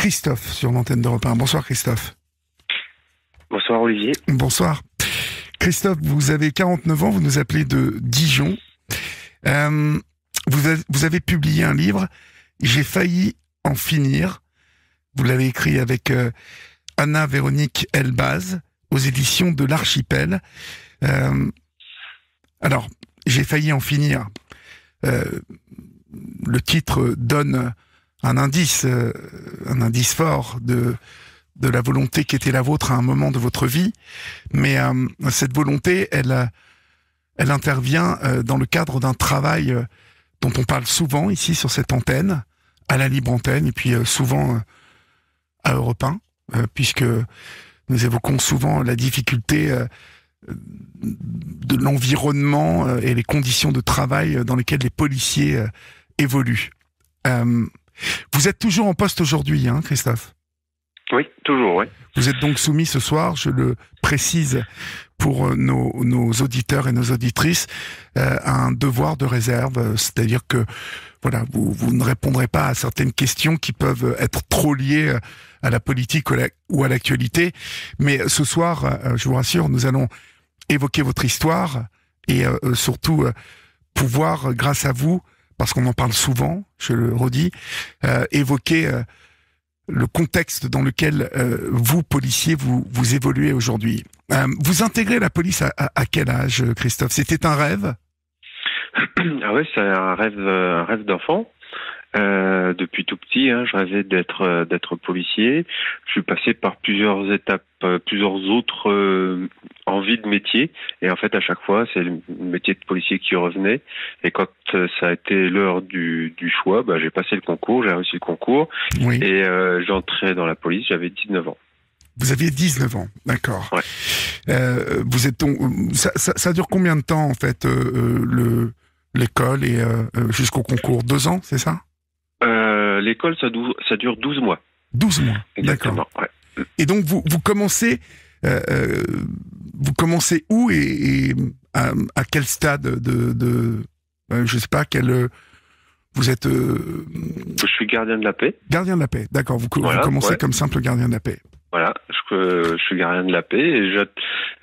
Christophe sur l'antenne d'Europe 1. Bonsoir Christophe. Bonsoir Olivier. Bonsoir. Christophe, vous avez 49 ans, vous nous appelez de Dijon. Vous avez publié un livre, J'ai failli en finir. Vous l'avez écrit avec Anna-Véronique Elbaz aux éditions de l'Archipel. Alors, J'ai failli en finir. Le titre donne un indice fort de la volonté qui était la vôtre à un moment de votre vie, mais cette volonté, elle intervient dans le cadre d'un travail dont on parle souvent ici sur cette antenne, à la libre antenne, et puis souvent à Europe 1, puisque nous évoquons souvent la difficulté de l'environnement et les conditions de travail dans lesquelles les policiers évoluent. Vous êtes toujours en poste aujourd'hui, hein, Christophe ? Oui, toujours, oui. Vous êtes donc soumis ce soir, je le précise pour nos auditeurs et nos auditrices, à un devoir de réserve, c'est-à-dire que voilà, vous ne répondrez pas à certaines questions qui peuvent être trop liées à la politique ou à l'actualité. Mais ce soir, je vous rassure, nous allons évoquer votre histoire et surtout pouvoir, grâce à vous, parce qu'on en parle souvent, je le redis, évoquer le contexte dans lequel vous, policiers, vous évoluez aujourd'hui. Vous intégrez la police à quel âge, Christophe ? C'était un rêve ? Ah ouais, c'est un rêve d'enfant. Depuis tout petit, je rêvais d'être policier. Je suis passé par plusieurs étapes, plusieurs autres envies de métier. Et en fait, à chaque fois, c'est le métier de policier qui revenait. Et quand ça a été l'heure du choix, j'ai passé le concours, j'ai réussi le concours. Oui. Et j'entrais dans la police, j'avais 19 ans. Vous aviez 19 ans, d'accord. Ouais. Vous êtes donc, ça dure combien de temps, en fait, l'école et jusqu'au concours ? 2 ans, c'est ça ? L'école, ça dure 12 mois. 12 mois, Exactement, d'accord. Ouais. Et donc, vous commencez où et à quel stade de je sais pas, vous êtes... Je suis gardien de la paix. Gardien de la paix, d'accord. Vous commencez comme simple gardien de la paix. Voilà, je suis gardien de la paix et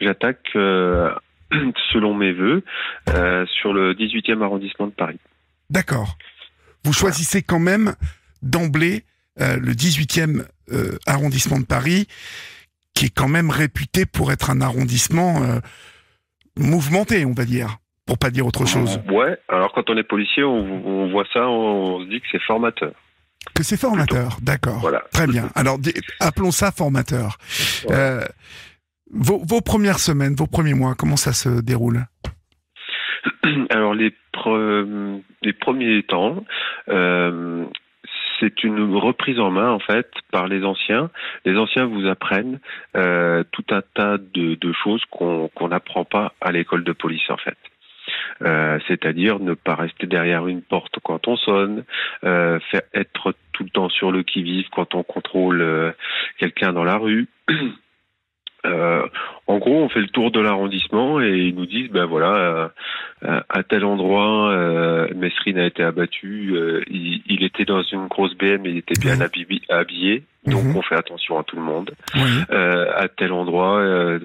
j'attaque, selon mes vœux, sur le 18e arrondissement de Paris. D'accord. Vous choisissez quand même d'emblée le 18e arrondissement de Paris, qui est quand même réputé pour être un arrondissement mouvementé, on va dire, pour pas dire autre chose. Ouais, alors quand on est policier, on voit ça, on se dit que c'est formateur. Que c'est formateur, plutôt. D'accord. Voilà. Très bien. Alors, appelons ça formateur. Ouais. Vos premières semaines, vos premiers mois, comment ça se déroule ? Alors, les premiers temps, c'est une reprise en main, en fait, par les anciens. Les anciens vous apprennent tout un tas de choses qu'on n'apprend pas à l'école de police, en fait. C'est-à-dire ne pas rester derrière une porte quand on sonne, être tout le temps sur le qui-vive quand on contrôle quelqu'un dans la rue. En gros, on fait le tour de l'arrondissement et ils nous disent, à tel endroit, Mesrine a été abattu, il était dans une grosse BM, il était bien habillé, donc on fait attention à tout le monde. À tel endroit,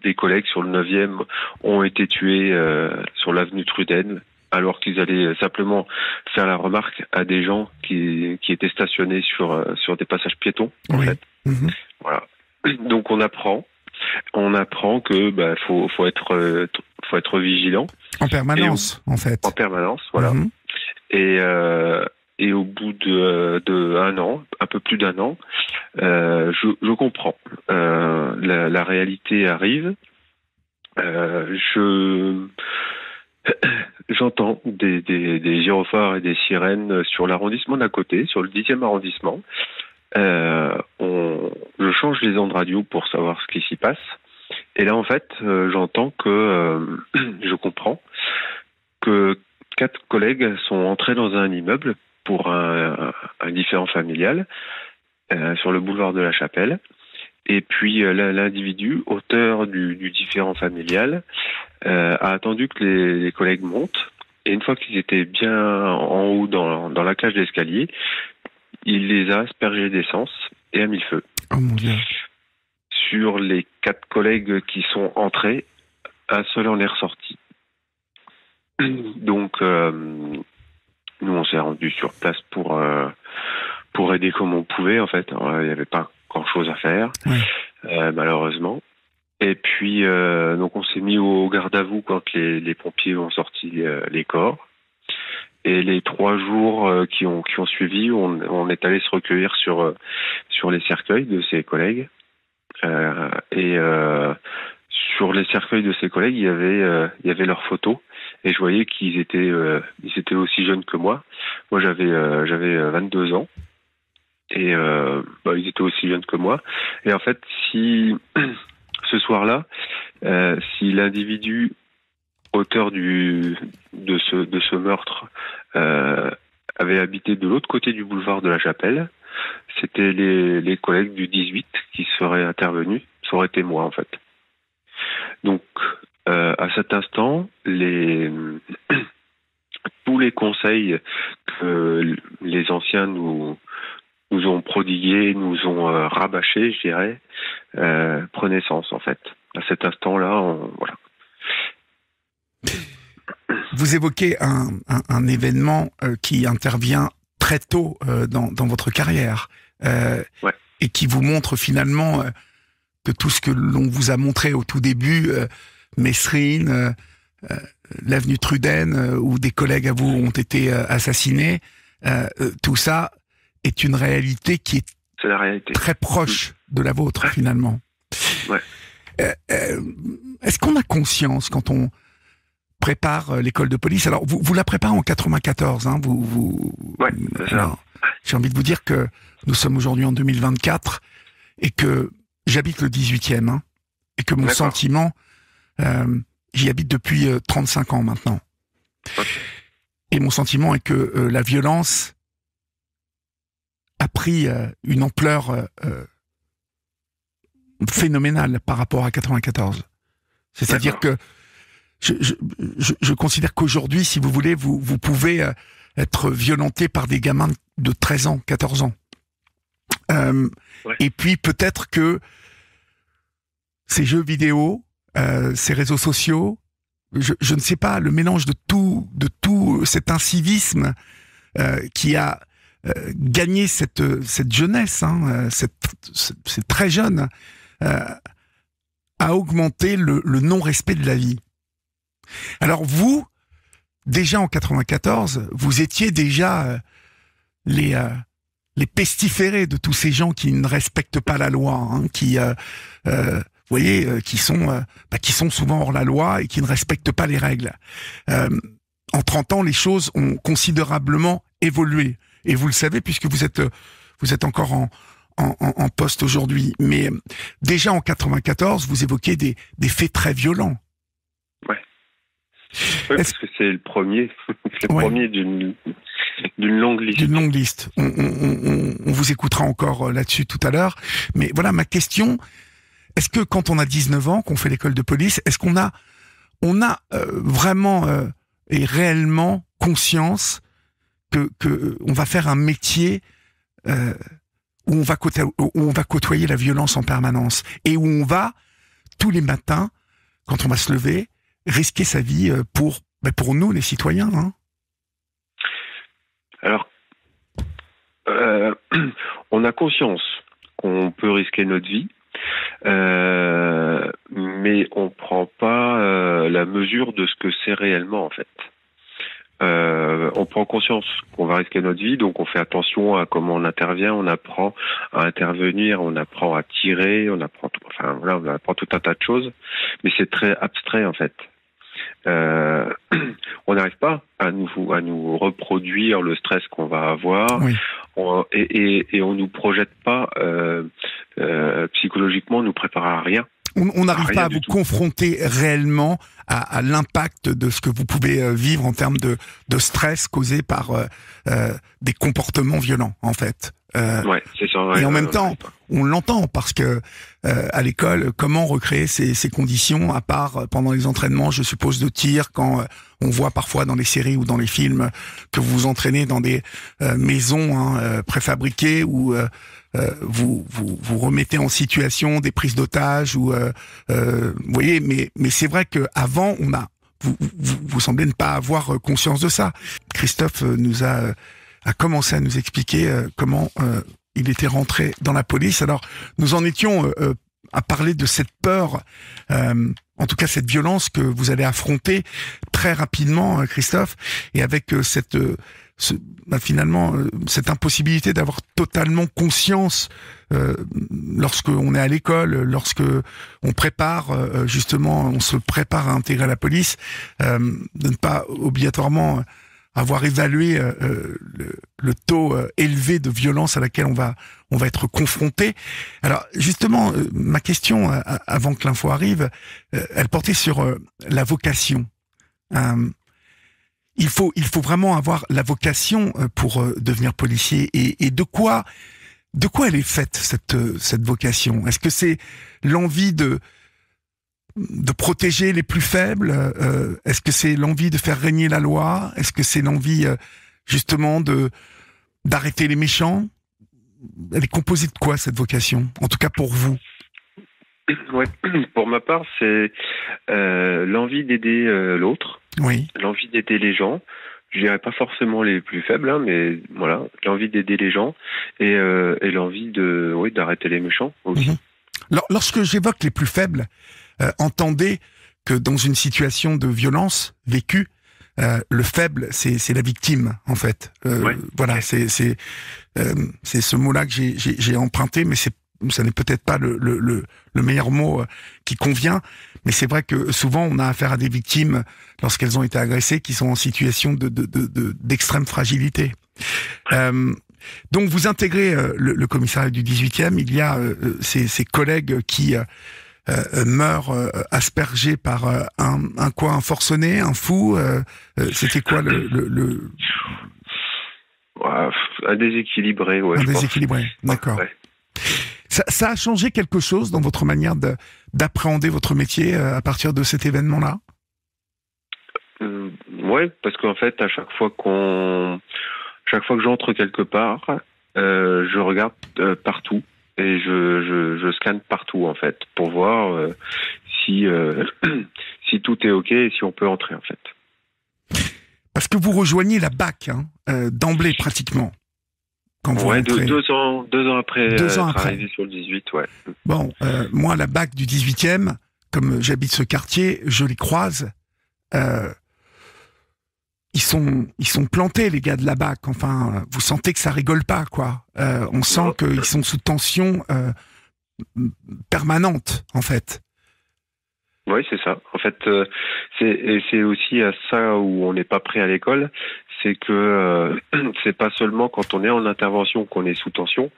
des collègues sur le 9e ont été tués sur l'avenue Truden, alors qu'ils allaient simplement faire la remarque à des gens qui étaient stationnés sur des passages piétons, en fait. Voilà. Donc on apprend que faut être vigilant en permanence, en fait. En permanence, voilà. Et au bout de un an, un peu plus d'1 an, je comprends. La réalité arrive. J'entends des gyrophares et des sirènes sur l'arrondissement d'à côté, sur le 10e arrondissement. Je change les ondes radio pour savoir ce qui s'y passe. Et là, en fait, j'entends que je comprends que 4 collègues sont entrés dans un immeuble pour un différend familial sur le boulevard de la Chapelle. Et puis l'individu, auteur du différend familial, a attendu que les collègues montent. Et une fois qu'ils étaient bien en haut dans la cage d'escalier, il les a aspergés d'essence et a mis le feu. Oh mon Dieu. Sur les 4 collègues qui sont entrés, un seul en est ressorti. Donc, nous, on s'est rendu sur place pour aider comme on pouvait, en fait. Alors, il n'y avait pas grand-chose à faire, malheureusement. Et puis, donc, on s'est mis au garde à vous quand les pompiers ont sorti les corps. Et les 3 jours qui ont suivi, on est allé se recueillir sur les cercueils de ses collègues. Sur les cercueils de ses collègues, il y avait leurs photos. Et je voyais qu'ils étaient aussi jeunes que moi. Moi, j'avais 22 ans. Et ils étaient aussi jeunes que moi. Et en fait, si ce soir-là, si l'individu auteur de ce meurtre avait habité de l'autre côté du boulevard de la Chapelle, c'était les collègues du 18 qui seraient intervenus. Ça aurait été moi, en fait. Donc, à cet instant, tous les conseils que les anciens nous ont prodigués, nous ont rabâchés, je dirais, prenaient sens, en fait. À cet instant-là, voilà. Vous évoquez un événement qui intervient très tôt dans votre carrière et qui vous montre finalement que tout ce que l'on vous a montré au tout début, Messrine, l'avenue Truden, où des collègues à vous ont été assassinés, tout ça est une réalité qui est la réalité. Très proche de la vôtre, finalement. Ouais. Est-ce qu'on a conscience quand on prépare l'école de police? Alors, vous la préparez en 94, hein, Ouais, c'est ça. J'ai envie de vous dire que nous sommes aujourd'hui en 2024 et que j'habite le 18e, hein, et que mon sentiment, j'y habite depuis 35 ans maintenant. Okay. Et mon sentiment est que la violence a pris une ampleur phénoménale par rapport à 94. C'est-à-dire que je considère qu'aujourd'hui, si vous voulez, vous pouvez être violenté par des gamins de 13 ans, 14 ans. Et puis peut-être que ces jeux vidéo, ces réseaux sociaux, je ne sais pas, le mélange de tout cet incivisme qui a gagné cette jeunesse, hein, c'est très jeune, a augmenté le non-respect de la vie. Alors vous, déjà en 94, vous étiez déjà les pestiférés de tous ces gens qui ne respectent pas la loi, hein, qui voyez, qui sont souvent hors la loi et qui ne respectent pas les règles. En 30 ans, les choses ont considérablement évolué. Et vous le savez, puisque vous êtes encore en poste aujourd'hui. Mais déjà en 94, vous évoquez des faits très violents. Ouais. Oui, parce que c'est le premier. C'est le premier d'une longue liste. D'une longue liste. On vous écoutera encore là-dessus tout à l'heure. Mais voilà, ma question, est-ce que quand on a 19 ans, qu'on fait l'école de police, est-ce qu'on a vraiment et réellement conscience que on va faire un métier où on va côtoyer la violence en permanence et où on va, tous les matins, quand on va se lever, risquer sa vie pour nous, les citoyens, hein. Alors, on a conscience qu'on peut risquer notre vie, mais on prend pas la mesure de ce que c'est réellement, en fait. On prend conscience qu'on va risquer notre vie, donc on fait attention à comment on intervient, on apprend à intervenir, on apprend à tirer, on apprend tout un tas de choses, mais c'est très abstrait, en fait. On n'arrive pas à nous reproduire le stress qu'on va avoir, et on nous projette pas psychologiquement, on nous prépare à rien. On n'arrive pas à vous confronter réellement à l'impact de ce que vous pouvez vivre en termes de stress causé par des comportements violents, en fait. Ouais, c'est ça. Ouais, et en même temps, on l'entend parce que à l'école, comment recréer ces conditions à part pendant les entraînements, je suppose, de tir, quand on voit parfois dans les séries ou dans les films que vous vous entraînez dans des maisons préfabriquées où vous remettez en situation des prises d'otages ou vous voyez, mais c'est vrai que avant vous semblez ne pas avoir conscience de ça. Christophe a commencé à nous expliquer comment il était rentré dans la police. Alors, nous en étions à parler de cette peur, en tout cas cette violence que vous allez affronter très rapidement, Christophe, et avec finalement cette impossibilité d'avoir totalement conscience lorsqu'on est à l'école, lorsque on prépare justement, on se prépare à intégrer la police, de ne pas obligatoirement avoir évalué le taux élevé de violence à laquelle on va être confronté. Alors justement, ma question avant que l'info arrive, elle portait sur la vocation. Il faut vraiment avoir la vocation pour devenir policier. Et de quoi elle est faite cette vocation? Est-ce que c'est l'envie de protéger les plus faibles? Est-ce que c'est l'envie de faire régner la loi? Est-ce que c'est l'envie justement d'arrêter les méchants? Elle est composée de quoi, cette vocation? En tout cas pour vous. Ouais, pour ma part, c'est l'envie d'aider l'autre, oui. L'envie d'aider les gens. Je dirais pas forcément les plus faibles, hein, mais voilà, l'envie d'aider les gens et l'envie d'arrêter les méchants aussi. Mm-hmm. Lorsque j'évoque les plus faibles, entendez que dans une situation de violence vécue, le faible, c'est la victime, en fait. Voilà, c'est ce mot-là que j'ai emprunté, mais ça n'est peut-être pas le meilleur mot qui convient, mais c'est vrai que souvent on a affaire à des victimes lorsqu'elles ont été agressées qui sont en situation d'extrême fragilité. Donc vous intégrez le commissariat du 18e, il y a ces collègues qui meurent aspergés par un forcené, un fou. C'était quoi un déséquilibré, ouais. Un déséquilibré, d'accord. Ouais. Ça a changé quelque chose dans votre manière d'appréhender votre métier à partir de cet événement-là? Ouais, parce qu'en fait, à chaque fois que j'entre quelque part, je regarde partout et je scanne partout en fait pour voir si tout est ok et si on peut entrer en fait. Parce que vous rejoignez la BAC d'emblée pratiquement. Ouais, 2 ans après être arrivé sur le 18, ouais. Bon, moi, la BAC du 18e, comme j'habite ce quartier, je les croise. Ils sont plantés, les gars de la BAC. Enfin, vous sentez que ça rigole pas, quoi. On sent qu'ils sont sous tension permanente, en fait. Oui, c'est ça. En fait, c'est aussi à ça où on n'est pas prêt à l'école. C'est que c'est pas seulement quand on est en intervention qu'on est sous tension,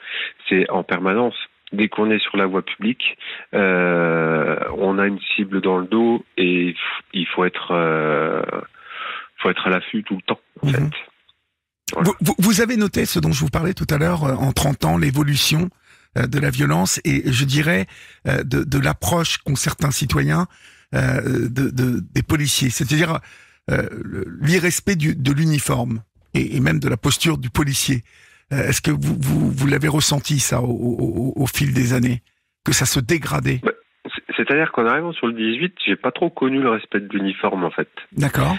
c'est en permanence. Dès qu'on est sur la voie publique, on a une cible dans le dos et il faut être à l'affût tout le temps, en fait. Voilà. Vous avez noté ce dont je vous parlais tout à l'heure, en 30 ans, l'évolution de la violence et je dirais de l'approche qu'ont certains citoyens des policiers, c'est-à-dire l'irrespect de l'uniforme et même de la posture du policier. Est-ce que vous l'avez ressenti ça au fil des années, que ça se dégradait? C'est-à-dire qu'en arrivant sur le 18, j'ai pas trop connu le respect de l'uniforme en fait. D'accord.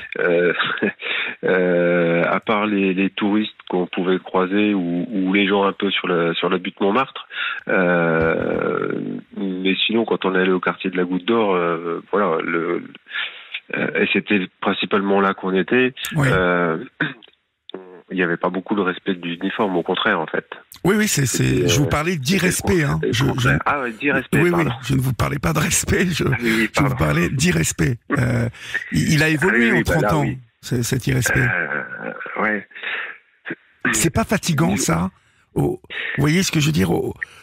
À part les touristes qu'on pouvait croiser ou les gens un peu sur la butte Montmartre. Mais sinon, quand on allait au quartier de la Goutte d'Or, voilà, et c'était principalement là qu'on était. Oui. Il n'y avait pas beaucoup de respect de l'uniforme, au contraire, en fait. Oui, je vous parlais d'irrespect. Ah oui, d'irrespect, oui, je ne vous parlais pas de respect, je vous parlais d'irrespect. Il a évolué en 30 ans, cet irrespect. Ouais. C'est pas fatigant, ça? Vous voyez ce que je veux dire?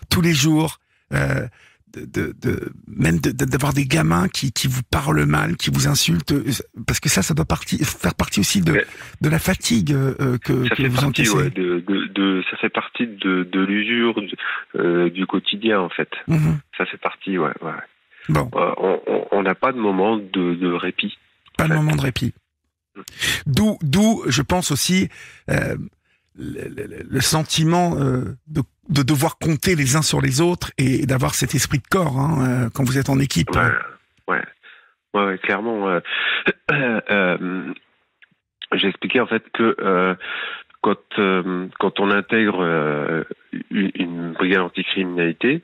Tous les jours, d'avoir des gamins qui vous parlent mal, qui vous insultent, parce que ça doit faire partie aussi de la fatigue que vous encaissez. Ouais, ça fait partie de l'usure du quotidien, en fait. Ça fait partie, ouais. Bon. On n'a pas de moment de répit. Pas de moment de répit. D'où, je pense aussi, le sentiment de devoir compter les uns sur les autres et d'avoir cet esprit de corps quand vous êtes en équipe. Ouais, clairement. J'ai expliqué en fait que quand on intègre une brigade anticriminalité,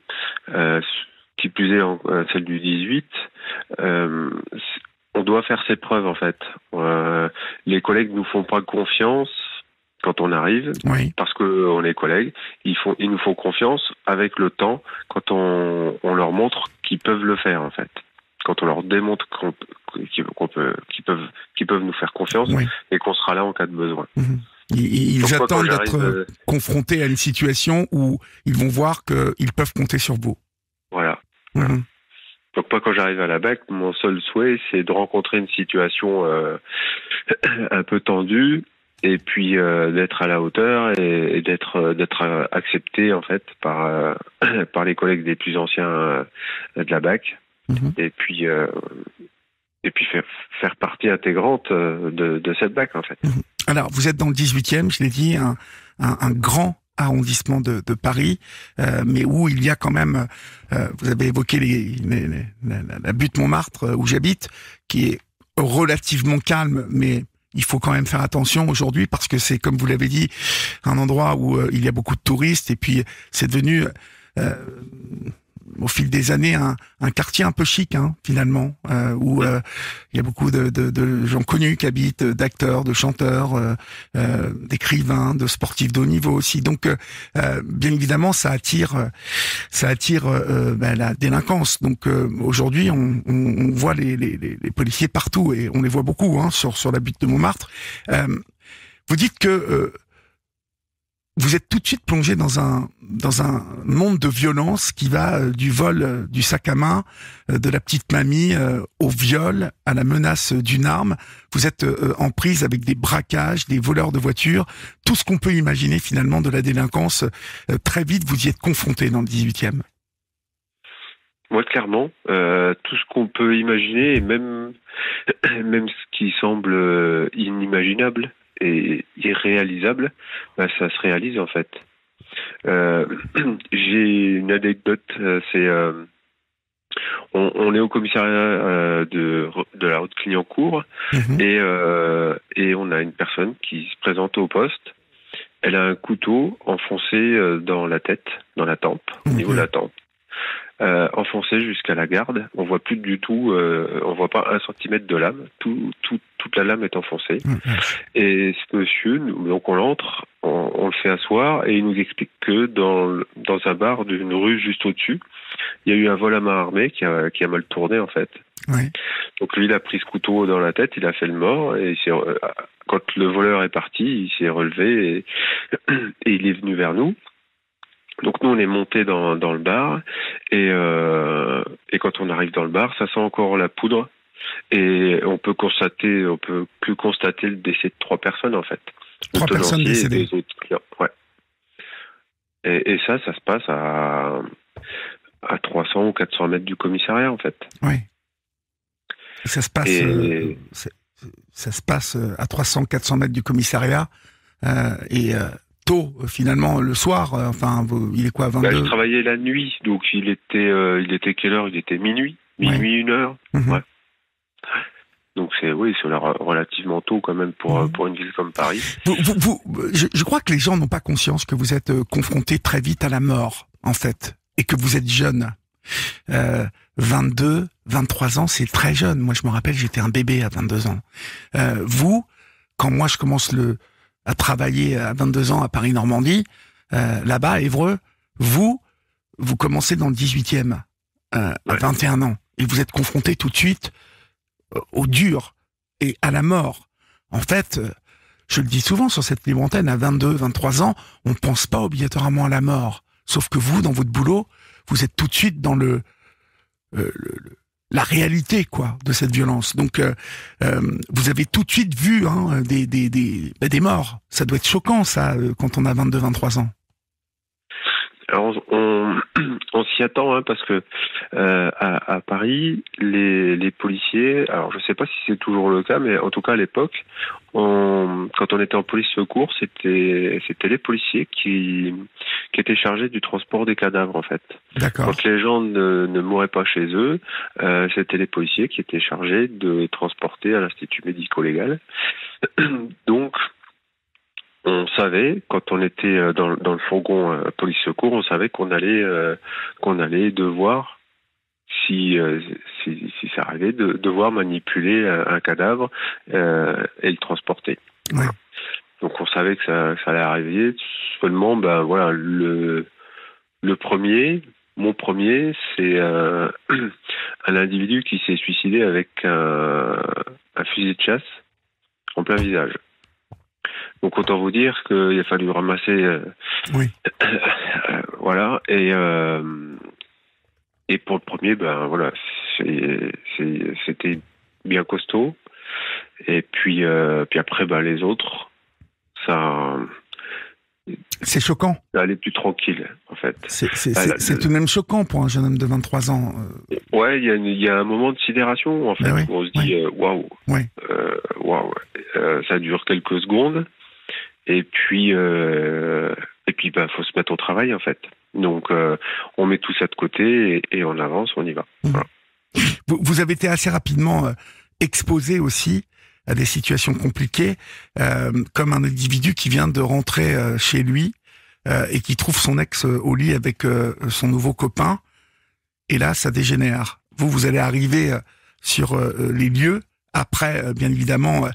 qui plus est celle du 18, on doit faire ses preuves en fait. Les collègues nous font pas confiance quand on arrive, parce que on est collègues. Ils nous font confiance avec le temps quand on leur montre qu'ils peuvent le faire en fait. Quand on leur démontre qu'ils peuvent nous faire confiance et qu'on sera là en cas de besoin. Ils attendent d'être confrontés à une situation où ils vont voir qu'ils peuvent compter sur vous. Voilà. Donc moi, quand j'arrive à la BAC, mon seul souhait, c'est de rencontrer une situation un peu tendue et puis d'être à la hauteur et d'être accepté en fait par les collègues des plus anciens de la BAC et puis faire partie intégrante de cette BAC en fait. Alors vous êtes dans le 18e, je l'ai dit, un grand arrondissement de Paris, mais où il y a quand même, vous avez évoqué la butte Montmartre où j'habite, qui est relativement calme, mais il faut quand même faire attention aujourd'hui parce que c'est, comme vous l'avez dit, un endroit où il y a beaucoup de touristes et puis c'est devenu au fil des années un quartier un peu chic finalement, où il y a beaucoup de gens connus qui habitent, d'acteurs, de chanteurs, d'écrivains, de sportifs de haut niveau aussi. Donc bien évidemment ça attire la délinquance. Donc aujourd'hui on voit les policiers partout et on les voit beaucoup sur la butte de Montmartre. Vous dites que vous êtes tout de suite plongé dans un monde de violence qui va du vol du sac à main, de la petite mamie, au viol, à la menace d'une arme. Vous êtes en prise avec des braquages, des voleurs de voitures, tout ce qu'on peut imaginer finalement de la délinquance. Très vite, vous y êtes confronté dans le 18e. Moi, clairement, tout ce qu'on peut imaginer, et même ce qui semble inimaginable et irréalisable, ça se réalise en fait. J'ai une anecdote, c'est on est au commissariat de la rue de Clignancourt et on a une personne qui se présente au poste. Elle a un couteau enfoncé dans la tête, dans la tempe, au niveau de la tempe. Enfoncé jusqu'à la garde, on voit plus du tout, on voit pas 1 centimètre de lame, toute la lame est enfoncée. Et ce monsieur, donc on l'entre, on le fait asseoir et il nous explique que dans un bar d'une rue juste au-dessus, il y a eu un vol à main armée qui a mal tourné en fait. Donc lui, il a pris ce couteau dans la tête, il a fait le mort et quand le voleur est parti, il s'est relevé et il est venu vers nous. Donc nous on est monté dans le bar et quand on arrive dans le bar, ça sent encore la poudre et on peut plus constater le décès de 3 personnes en fait. 3 personnes décédées. Ouais. Et ça se passe à 300 ou 400 mètres du commissariat en fait. Oui. Ça se passe à 300-400 mètres du commissariat tôt, finalement, le soir, il est quoi, 22 je travaillais la nuit, donc il était quelle heure? Il était minuit, 1h. Ouais. Donc c'est relativement tôt quand même pour une ville comme Paris. Je crois que les gens n'ont pas conscience que vous êtes confrontés très vite à la mort, en fait, et que vous êtes jeune. 22, 23 ans, c'est très jeune. Moi, je me rappelle, j'étais un bébé à 22 ans. Vous, quand moi je commence à travailler à 22 ans à Paris-Normandie, là-bas, à Évreux, vous commencez dans le 18e, à 21 ans, et vous êtes confronté tout de suite au dur et à la mort. En fait, je le dis souvent sur cette libre antenne, à 22, 23 ans, on pense pas obligatoirement à la mort. Sauf que vous, dans votre boulot, vous êtes tout de suite dans la réalité, quoi, de cette violence. Donc, vous avez tout de suite vu des morts. Ça doit être choquant, ça, quand on a 22-23 ans. Alors, on s'y attend, parce que à Paris, les policiers, alors je ne sais pas si c'est toujours le cas, mais en tout cas à l'époque, quand on était en police secours, c'était les policiers qui étaient chargés du transport des cadavres, en fait. D'accord. Quand les gens ne mouraient pas chez eux, c'était les policiers qui étaient chargés de transporter à l'Institut médico-légal. Donc, on savait, quand on était dans le fourgon police secours, on savait qu'on allait devoir, si ça arrivait, devoir manipuler un cadavre et le transporter. Ouais. Voilà. Donc on savait que ça allait arriver. Seulement, mon premier, c'est un individu qui s'est suicidé avec un fusil de chasse en plein visage. Donc autant vous dire qu'il a fallu ramasser, oui. Voilà. Et pour le premier, c'était bien costaud. Et puis après, les autres, ça. C'est choquant. Ça allait plus tranquille, en fait. C'est tout de même choquant pour un jeune homme de 23 ans. Ouais, il y a un moment de sidération, en fait, oui, où on se dit waouh, waouh, ça dure quelques secondes. Et puis, faut se mettre au travail, en fait. Donc, on met tout ça de côté et on avance, on y va. Voilà. Vous avez été assez rapidement exposé aussi à des situations compliquées, comme un individu qui vient de rentrer chez lui et qui trouve son ex au lit avec son nouveau copain. Et là, ça dégénère. Vous allez arriver sur les lieux après, bien évidemment,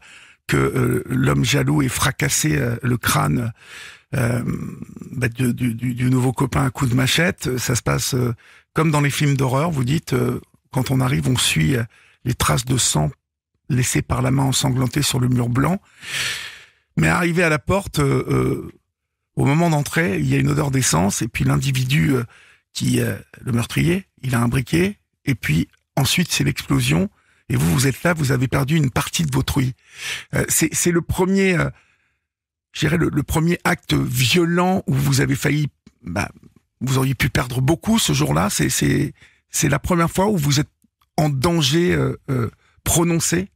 que l'homme jaloux ait fracassé le crâne du nouveau copain à coups de machette. Ça se passe comme dans les films d'horreur. Vous dites, quand on arrive, on suit les traces de sang laissées par la main ensanglantée sur le mur blanc. Mais arrivé à la porte, au moment d'entrer, il y a une odeur d'essence, et puis l'individu le meurtrier, il a un briquet, et puis ensuite c'est l'explosion. Et vous êtes là, vous avez perdu une partie de votre ouïe. C'est le premier, je dirais le premier acte violent où vous avez failli, vous auriez pu perdre beaucoup ce jour-là. C'est la première fois où vous êtes en danger prononcé.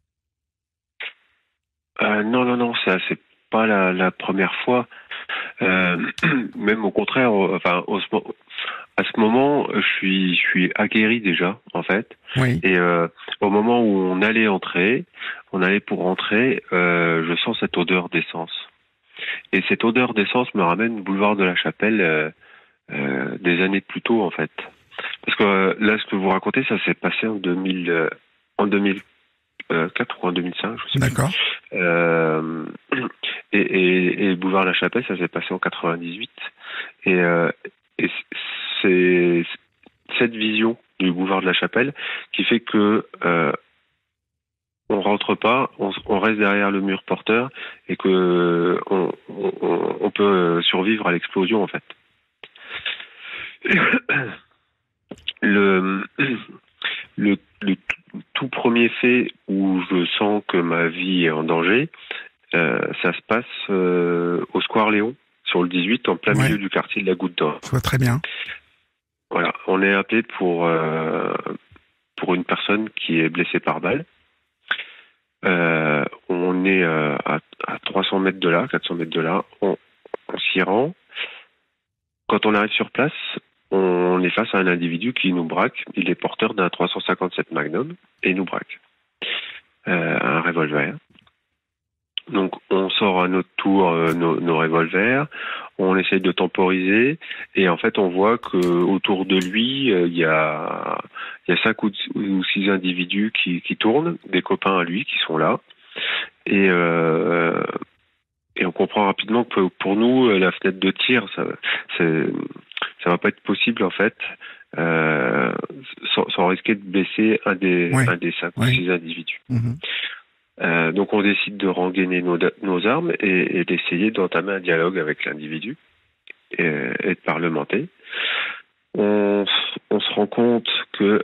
Non, ça c'est pas la première fois. Même au contraire, à ce moment, je suis aguerri déjà, en fait. Oui. Et au moment où on allait pour rentrer, je sens cette odeur d'essence. Et cette odeur d'essence me ramène au boulevard de la Chapelle des années plus tôt, en fait. Parce que là, ce que vous racontez, ça s'est passé en 2004 ou en 2005, je sais pas. D'accord. Et le boulevard de la Chapelle, ça s'est passé en 98. Et c'est cette vision du boulevard de la Chapelle qui fait que on rentre pas, on reste derrière le mur porteur et que on peut survivre à l'explosion, en fait. Le tout premier fait où je sens que ma vie est en danger, ça se passe au Square Léon, sur le 18, en plein milieu du quartier de la Goutte d'Or. Je vois très bien. Voilà, on est appelé pour une personne qui est blessée par balle. On est à 300 mètres de là, 400 mètres de là. On s'y rend. Quand on arrive sur place, on est face à un individu qui nous braque. Il est porteur d'un 357 Magnum et il nous braque. Un revolver. Donc on sort à notre tour nos revolvers, on essaye de temporiser et en fait on voit que autour de lui il y a 5 ou 6 individus qui tournent, des copains à lui qui sont là et on comprend rapidement que pour nous la fenêtre de tir ça va pas être possible, en fait, sans risquer de blesser un des 5 ou 6 individus. Mmh. Donc on décide de rengainer nos armes et d'essayer d'entamer un dialogue avec l'individu et de parlementer. On on se rend compte que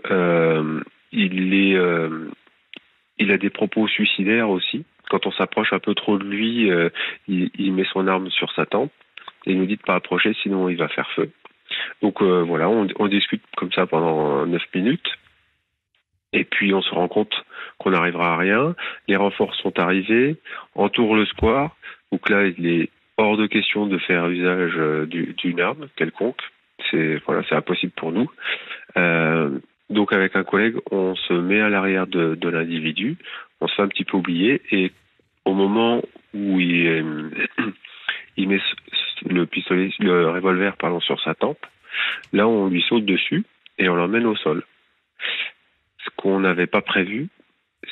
il a des propos suicidaires aussi. Quand on s'approche un peu trop de lui, il met son arme sur sa tempe et il nous dit de pas approcher, sinon il va faire feu. Donc voilà, on discute comme ça pendant 9 minutes. Et puis on se rend compte qu'on n'arrivera à rien. Les renforts sont arrivés, entourent le square. Donc là, il est hors de question de faire usage d'une arme quelconque. C'est impossible pour nous. Donc avec un collègue, on se met à l'arrière de l'individu. On se fait un petit peu oublier et au moment où il met le revolver sur sa tempe, là on lui saute dessus et on l'emmène au sol. Ce qu'on n'avait pas prévu,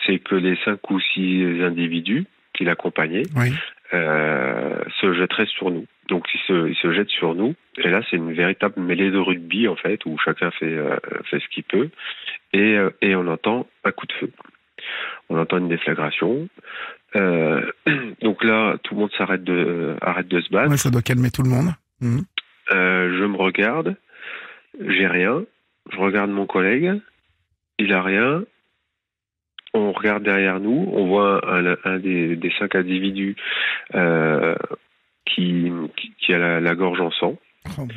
c'est que les 5 ou 6 individus qui l'accompagnaient se jetteraient sur nous. Donc ils se jettent sur nous, et là c'est une véritable mêlée de rugby en fait, où chacun fait ce qu'il peut, et on entend un coup de feu. On entend une déflagration. Donc là, tout le monde arrête de se battre. Ouais, ça doit calmer tout le monde. Mmh. Je me regarde, j'ai rien. Je regarde mon collègue, il a rien. On regarde derrière nous, on voit un des 5 individus qui a la gorge en sang. Oh.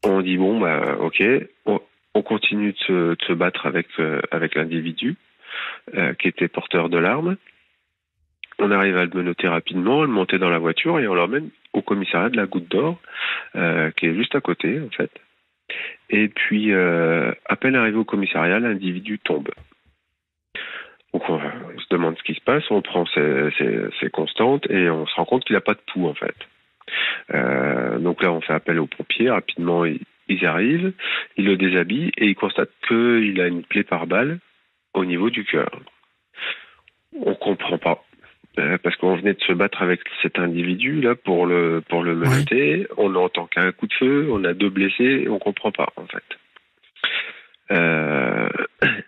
On dit bon, ok, on continue de se battre avec l'individu qui était porteur de l'arme. On arrive à le menotter rapidement, le monter dans la voiture et on l'emmène au commissariat de la Goutte d'Or, qui est juste à côté en fait. Et puis, à peine arrivé au commissariat, l'individu tombe. Donc on se demande ce qui se passe, on prend ses constantes et on se rend compte qu'il n'a pas de pouls en fait. Donc là on fait appel aux pompiers, rapidement ils arrivent, ils le déshabillent et ils constatent qu'il a une plaie par balle au niveau du cœur. On comprend pas. Parce qu'on venait de se battre avec cet individu là pour le menotter, oui. On n'entend qu'un coup de feu, on a 2 blessés, et on comprend pas en fait.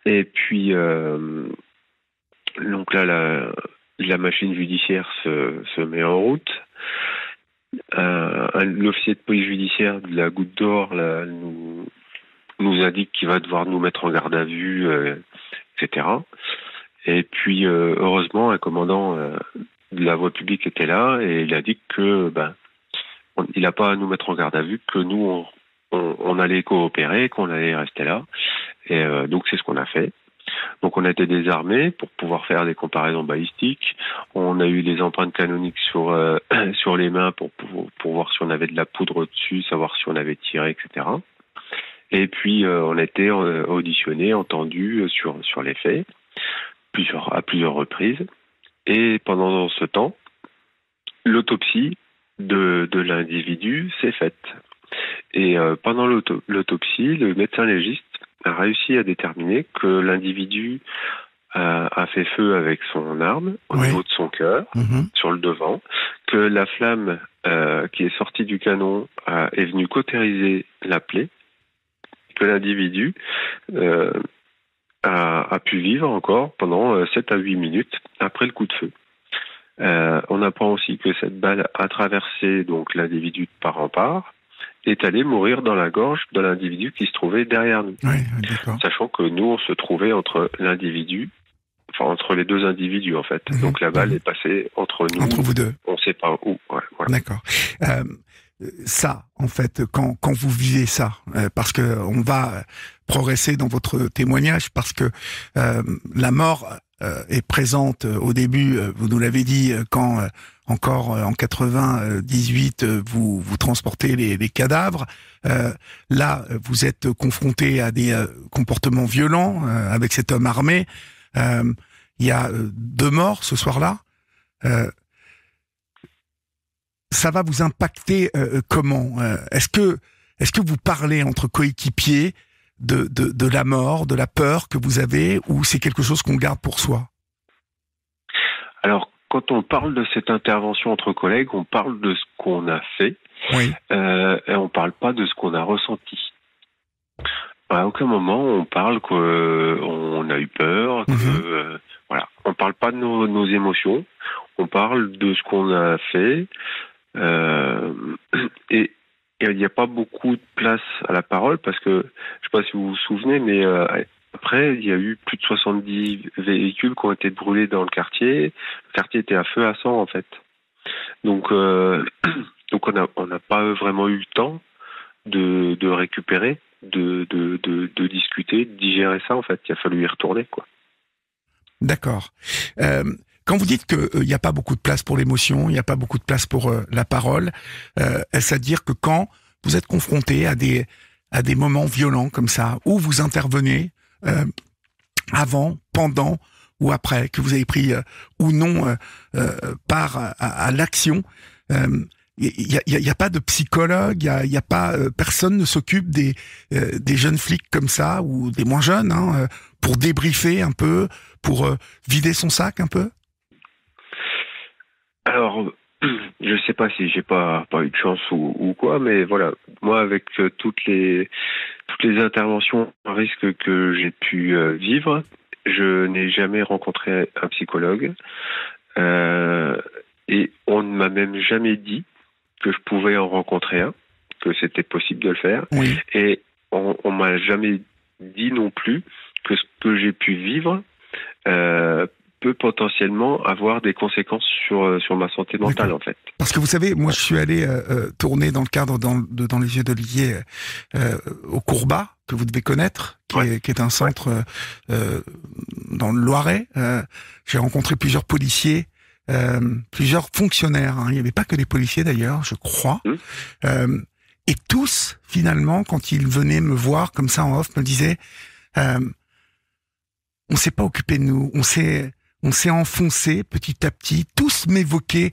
Et puis donc là la machine judiciaire se met en route. L'officier de police judiciaire de la Goutte d'Or là, nous indique qu'il va devoir nous mettre en garde à vue, etc. Et puis, heureusement, un commandant de la voie publique était là et il a dit que il n'a pas à nous mettre en garde à vue, que nous, on allait coopérer, qu'on allait rester là. Et donc, c'est ce qu'on a fait. Donc, on a été désarmés pour pouvoir faire des comparaisons balistiques. On a eu des empreintes canoniques sur les mains pour voir si on avait de la poudre dessus, savoir si on avait tiré, etc. Et puis, on a été auditionnés, entendus sur les faits. À plusieurs reprises. Et pendant ce temps, l'autopsie de l'individu s'est faite. Et pendant l'autopsie, le médecin légiste a réussi à déterminer que l'individu a fait feu avec son arme au niveau de son cœur, sur le devant, que la flamme qui est sortie du canon est venue cautériser la plaie, que l'individu a pu vivre encore pendant 7 à 8 minutes après le coup de feu. On apprend aussi que cette balle a traversé donc l'individu de part en part, est allée mourir dans la gorge de l'individu qui se trouvait derrière nous. Oui, sachant que nous, on se trouvait entre les 2 individus en fait. Donc la balle est passée entre nous. Entre vous deux. On ne sait pas où. Ouais, voilà. D'accord. Ça, en fait, quand vous vivez ça, parce que on va progresser dans votre témoignage, parce que la mort est présente au début, vous nous l'avez dit, quand encore en 98, vous transportez les cadavres. Là, vous êtes confronté à des comportements violents avec cet homme armé. Il y a 2 morts ce soir-là. Ça va vous impacter comment ? Est-ce que vous parlez entre coéquipiers de la mort, de la peur que vous avez, ou c'est quelque chose qu'on garde pour soi ? Alors, quand on parle de cette intervention entre collègues, on parle de ce qu'on a fait, oui. Et on parle pas de ce qu'on a ressenti. À aucun moment on parle qu'on a eu peur, voilà. On parle pas de nos émotions, on parle de ce qu'on a fait, et il n'y a pas beaucoup de place à la parole parce que, je sais pas si vous vous souvenez, mais après, il y a eu plus de 70 véhicules qui ont été brûlés dans le quartier. Le quartier était à feu à sang, en fait. Donc, donc on n'a pas vraiment eu le temps de récupérer, de discuter, de digérer ça, en fait. Il a fallu y retourner, quoi. D'accord. Quand vous dites qu'il n'y a pas beaucoup de place pour l'émotion, il n'y a pas beaucoup de place pour la parole, est-ce à dire que quand vous êtes confronté à des moments violents comme ça, où vous intervenez avant, pendant ou après, que vous avez pris ou non part à l'action, il y a pas de psychologue, il y a pas personne ne s'occupe des jeunes flics comme ça ou des moins jeunes pour débriefer un peu, pour vider son sac un peu. Alors, je sais pas si j'ai pas eu de chance ou quoi, mais voilà, moi avec toutes les interventions à risque que j'ai pu vivre, je n'ai jamais rencontré un psychologue et on ne m'a même jamais dit que je pouvais en rencontrer un, que c'était possible de le faire, Oui. et on m'a jamais dit non plus que ce que j'ai pu vivre peut potentiellement avoir des conséquences sur ma santé mentale, en fait. Parce que vous savez, moi je suis allé tourner dans le cadre dans les yeux d'Olivier au Courbat, que vous devez connaître, qui est un centre dans le Loiret. J'ai rencontré plusieurs policiers, plusieurs fonctionnaires. Il n'y avait pas que des policiers d'ailleurs, je crois. Et tous, finalement, quand ils venaient me voir comme ça en off, me disaient on s'est pas occupé de nous, on s'est enfoncé petit à petit. Tous m'évoquaient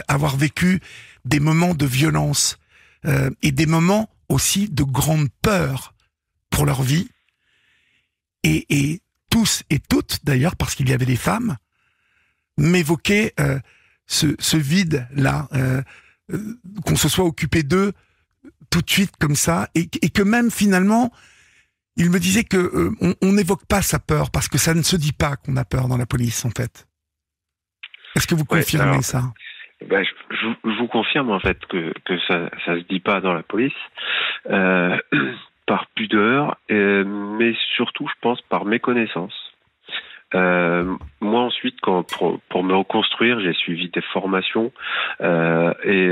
avoir vécu des moments de violence et des moments aussi de grande peur pour leur vie. Et tous et toutes, d'ailleurs, parce qu'il y avait des femmes, m'évoquaient ce vide-là, qu'on se soit occupé d'eux tout de suite comme ça, et que même finalement, il me disait que on n'évoque pas sa peur parce que ça ne se dit pas qu'on a peur dans la police, en fait. Est-ce que vous confirmez ça? Ben, je vous confirme en fait que ça se dit pas dans la police par pudeur, mais surtout, je pense, par méconnaissance. Moi ensuite, pour me reconstruire, j'ai suivi des formations et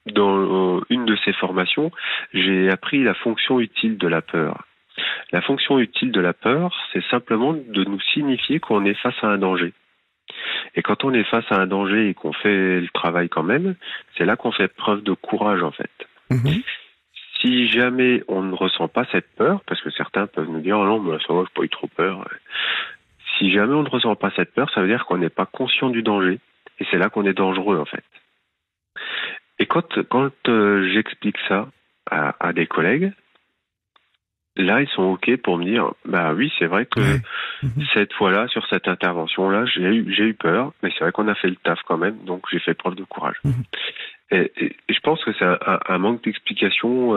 dans une de ces formations, j'ai appris la fonction utile de la peur. La fonction utile de la peur, c'est simplement de nous signifier qu'on est face à un danger. Et quand on est face à un danger et qu'on fait le travail quand même, c'est là qu'on fait preuve de courage en fait. Mmh. Si jamais on ne ressent pas cette peur, parce que certains peuvent nous dire « Oh non, mais ça va, j'ai pas eu trop peur ». Si jamais on ne ressent pas cette peur, ça veut dire qu'on n'est pas conscient du danger. Et c'est là qu'on est dangereux en fait. Et quand j'explique ça à des collègues, là, ils sont OK pour me dire, bah oui, c'est vrai que cette fois-là, sur cette intervention-là, j'ai eu peur, mais c'est vrai qu'on a fait le taf quand même, donc j'ai fait preuve de courage. Et je pense que c'est un manque d'explication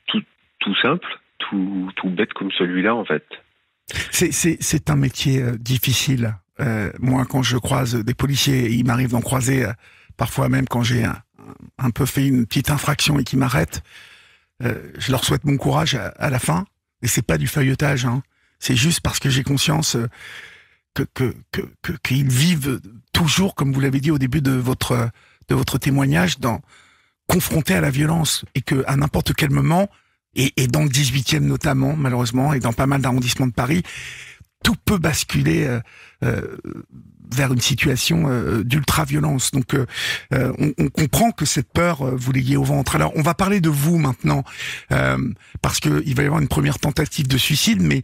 tout simple, tout bête comme celui-là, en fait. C'est un métier difficile. Moi, quand je croise des policiers, il m'arrive d'en croiser parfois même quand j'ai un peu fait une petite infraction et qu'ils m'arrêtent. Je leur souhaite bon courage à la fin, et c'est pas du feuilletage, hein. C'est juste parce que j'ai conscience qu'ils vivent toujours, comme vous l'avez dit au début de votre témoignage, confrontés à la violence, et que à n'importe quel moment, et dans le 18e notamment, malheureusement, et dans pas mal d'arrondissements de Paris, tout peut basculer vers une situation d'ultra-violence. Donc, on comprend que cette peur vous l'ayez au ventre. Alors, on va parler de vous maintenant, parce que il va y avoir une première tentative de suicide, mais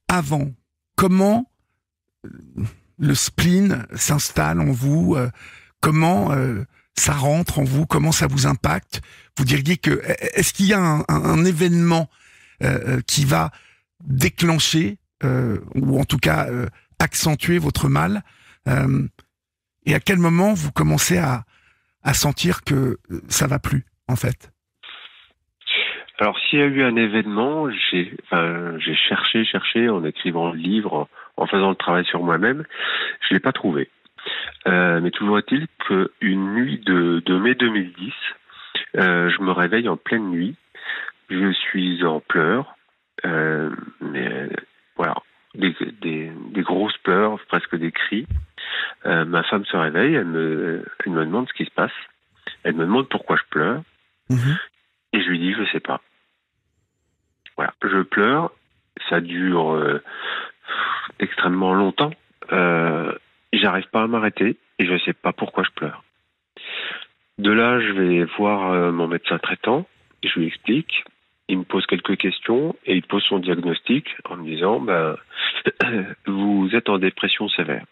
avant, comment le spleen s'installe en vous? Comment ça rentre en vous? Comment ça vous impacte? Vous diriez que est-ce qu'il y a un événement qui va déclencher ou en tout cas accentuer votre mal, et à quel moment vous commencez à sentir que ça va plus, en fait? Alors, s'il y a eu un événement, j'ai cherché en écrivant le livre, en faisant le travail sur moi-même, je l'ai pas trouvé. Mais toujours est-il qu'une nuit de mai 2010, Je me réveille en pleine nuit. Je suis en pleurs. Mais voilà, des grosses pleurs, presque des cris. Ma femme se réveille, elle me demande ce qui se passe. Elle me demande pourquoi je pleure. Et je lui dis, je sais pas. Voilà, je pleure. Ça dure extrêmement longtemps. J'arrive pas à m'arrêter et je sais pas pourquoi je pleure. De là, je vais voir mon médecin traitant. Je lui explique. Il me pose quelques questions et il pose son diagnostic en me disant vous êtes en dépression sévère.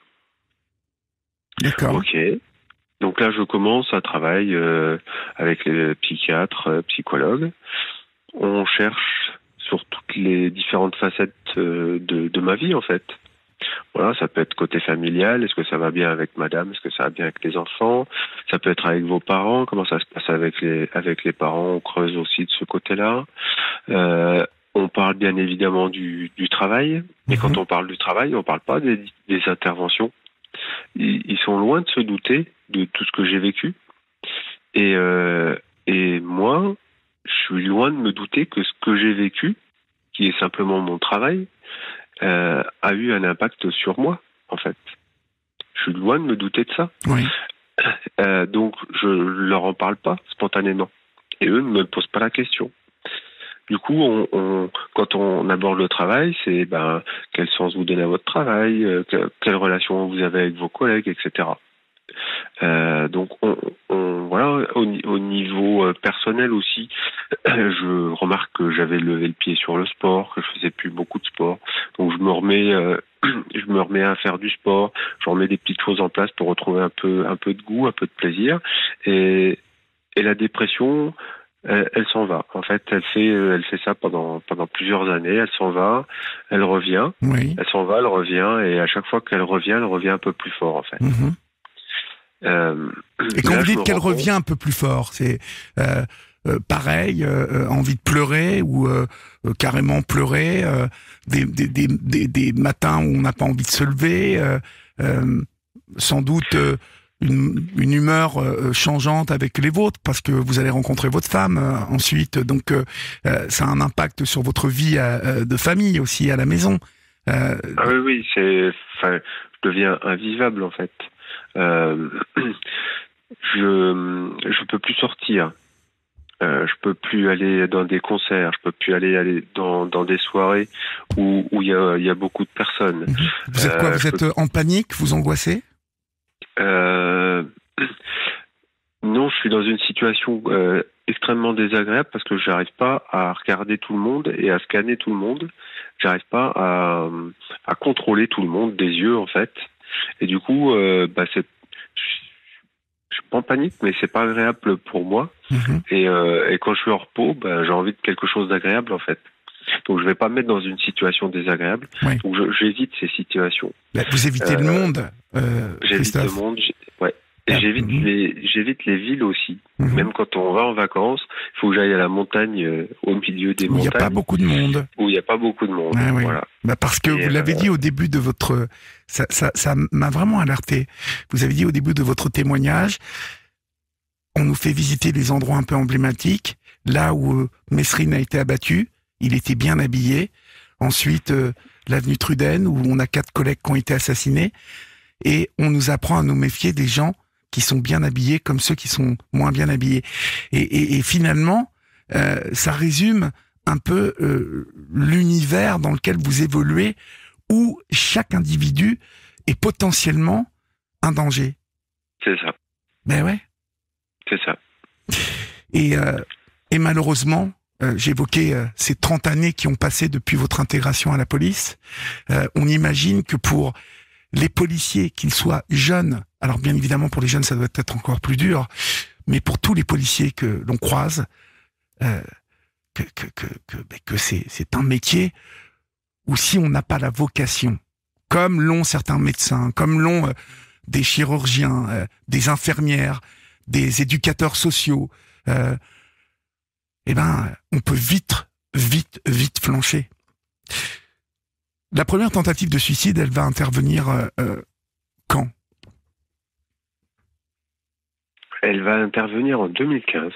D'accord. Ok. Donc là, je commence à travailler avec les psychiatres, psychologues. On cherche sur toutes les différentes facettes de ma vie, en fait. Voilà, ça peut être côté familial, est-ce que ça va bien avec madame, est-ce que ça va bien avec les enfants, ça peut être avec vos parents, comment ça se passe avec les parents, on creuse aussi de ce côté-là. On parle bien évidemment du travail, mais quand on parle du travail, on parle pas des interventions. Ils sont loin de se douter de tout ce que j'ai vécu. Et moi, je suis loin de me douter que ce que j'ai vécu, qui est simplement mon travail, a eu un impact sur moi, en fait. Je suis loin de me douter de ça. Oui. Donc, je leur en parle pas spontanément. Et eux ne me posent pas la question. Du coup, quand on aborde le travail, c'est quel sens vous donnez à votre travail, quelle relation vous avez avec vos collègues, etc. Donc, voilà, au niveau personnel aussi, je remarque que j'avais levé le pied sur le sport, que je faisais plus beaucoup de sport. Donc, je me remets à faire du sport. Je remets des petites choses en place pour retrouver un peu de goût, un peu de plaisir. Et la dépression, elle s'en va. En fait, elle fait ça pendant plusieurs années. Elle s'en va, elle revient. Oui. Elle s'en va, elle revient. Et à chaque fois qu'elle revient, elle revient un peu plus fort, en fait. Et quand vous dites qu'elle revient un peu plus fort, c'est pareil, envie de pleurer ou carrément pleurer, des matins où on n'a pas envie de se lever, sans doute une humeur changeante avec les vôtres parce que vous allez rencontrer votre femme ensuite, donc ça a un impact sur votre vie de famille aussi à la maison. Oui, je deviens invivable en fait. Je peux plus sortir. Je peux plus aller dans des concerts. Je peux plus aller dans des soirées où il y a beaucoup de personnes. Vous êtes quoi ? Vous êtes en panique ? Vous angoissez ? Non, je suis dans une situation extrêmement désagréable parce que j'arrive pas à regarder tout le monde et à scanner tout le monde. J'arrive pas à contrôler tout le monde des yeux en fait. Et du coup, je suis pas en panique, mais c'est pas agréable pour moi. Et quand je suis en repos, j'ai envie de quelque chose d'agréable en fait. Donc je vais pas me mettre dans une situation désagréable. Oui. Donc j'évite ces situations. Vous évitez le monde, j'évite Christophe. Le monde. Ouais. Et j'évite les villes aussi. Même quand on va en vacances, il faut que j'aille à la montagne, au milieu des montagnes. Où il n'y a pas beaucoup de monde. Où il n'y a pas beaucoup de monde. Oui. Voilà. Parce que vous l'avez dit au début de votre... Ça m'a vraiment alerté. Vous avez dit au début de votre témoignage, on nous fait visiter les endroits un peu emblématiques. Là où Mesrine a été abattu, il était bien habillé. Ensuite, l'avenue Truden, où on a 4 collègues qui ont été assassinés. Et on nous apprend à nous méfier des gens qui sont bien habillés comme ceux qui sont moins bien habillés. Et finalement, ça résume un peu l'univers dans lequel vous évoluez, où chaque individu est potentiellement un danger. C'est ça. Ben ouais. C'est ça. Et malheureusement, j'évoquais ces 30 années qui ont passé depuis votre intégration à la police. On imagine que pour les policiers, qu'ils soient jeunes, alors bien évidemment pour les jeunes ça doit être encore plus dur, mais pour tous les policiers que l'on croise, que c'est un métier où si on n'a pas la vocation, comme l'ont certains médecins, comme l'ont des chirurgiens, des infirmières, des éducateurs sociaux, on peut vite flancher. La première tentative de suicide, elle va intervenir quand ? Elle va intervenir en 2015.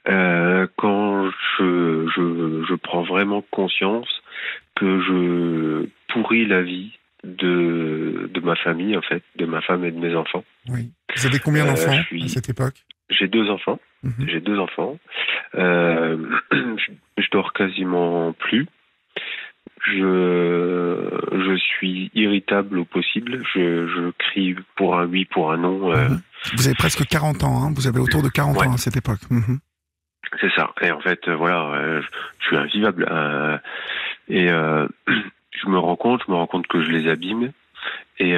Quand je prends vraiment conscience que je pourris la vie de ma famille, en fait, de ma femme et de mes enfants. Oui. Vous avez combien d'enfants à cette époque? J'ai 2 enfants. Mhm. J'ai 2 enfants. Je dors quasiment plus. Je suis irritable au possible. Je crie pour un oui, pour un non. Mhm. Vous avez presque 40 ans, hein. Vous avez autour de 40 Ouais, ans à cette époque. Mhm. c'est ça. Et en fait, voilà, je suis invivable. Et je me rends compte que je les abîme. Et,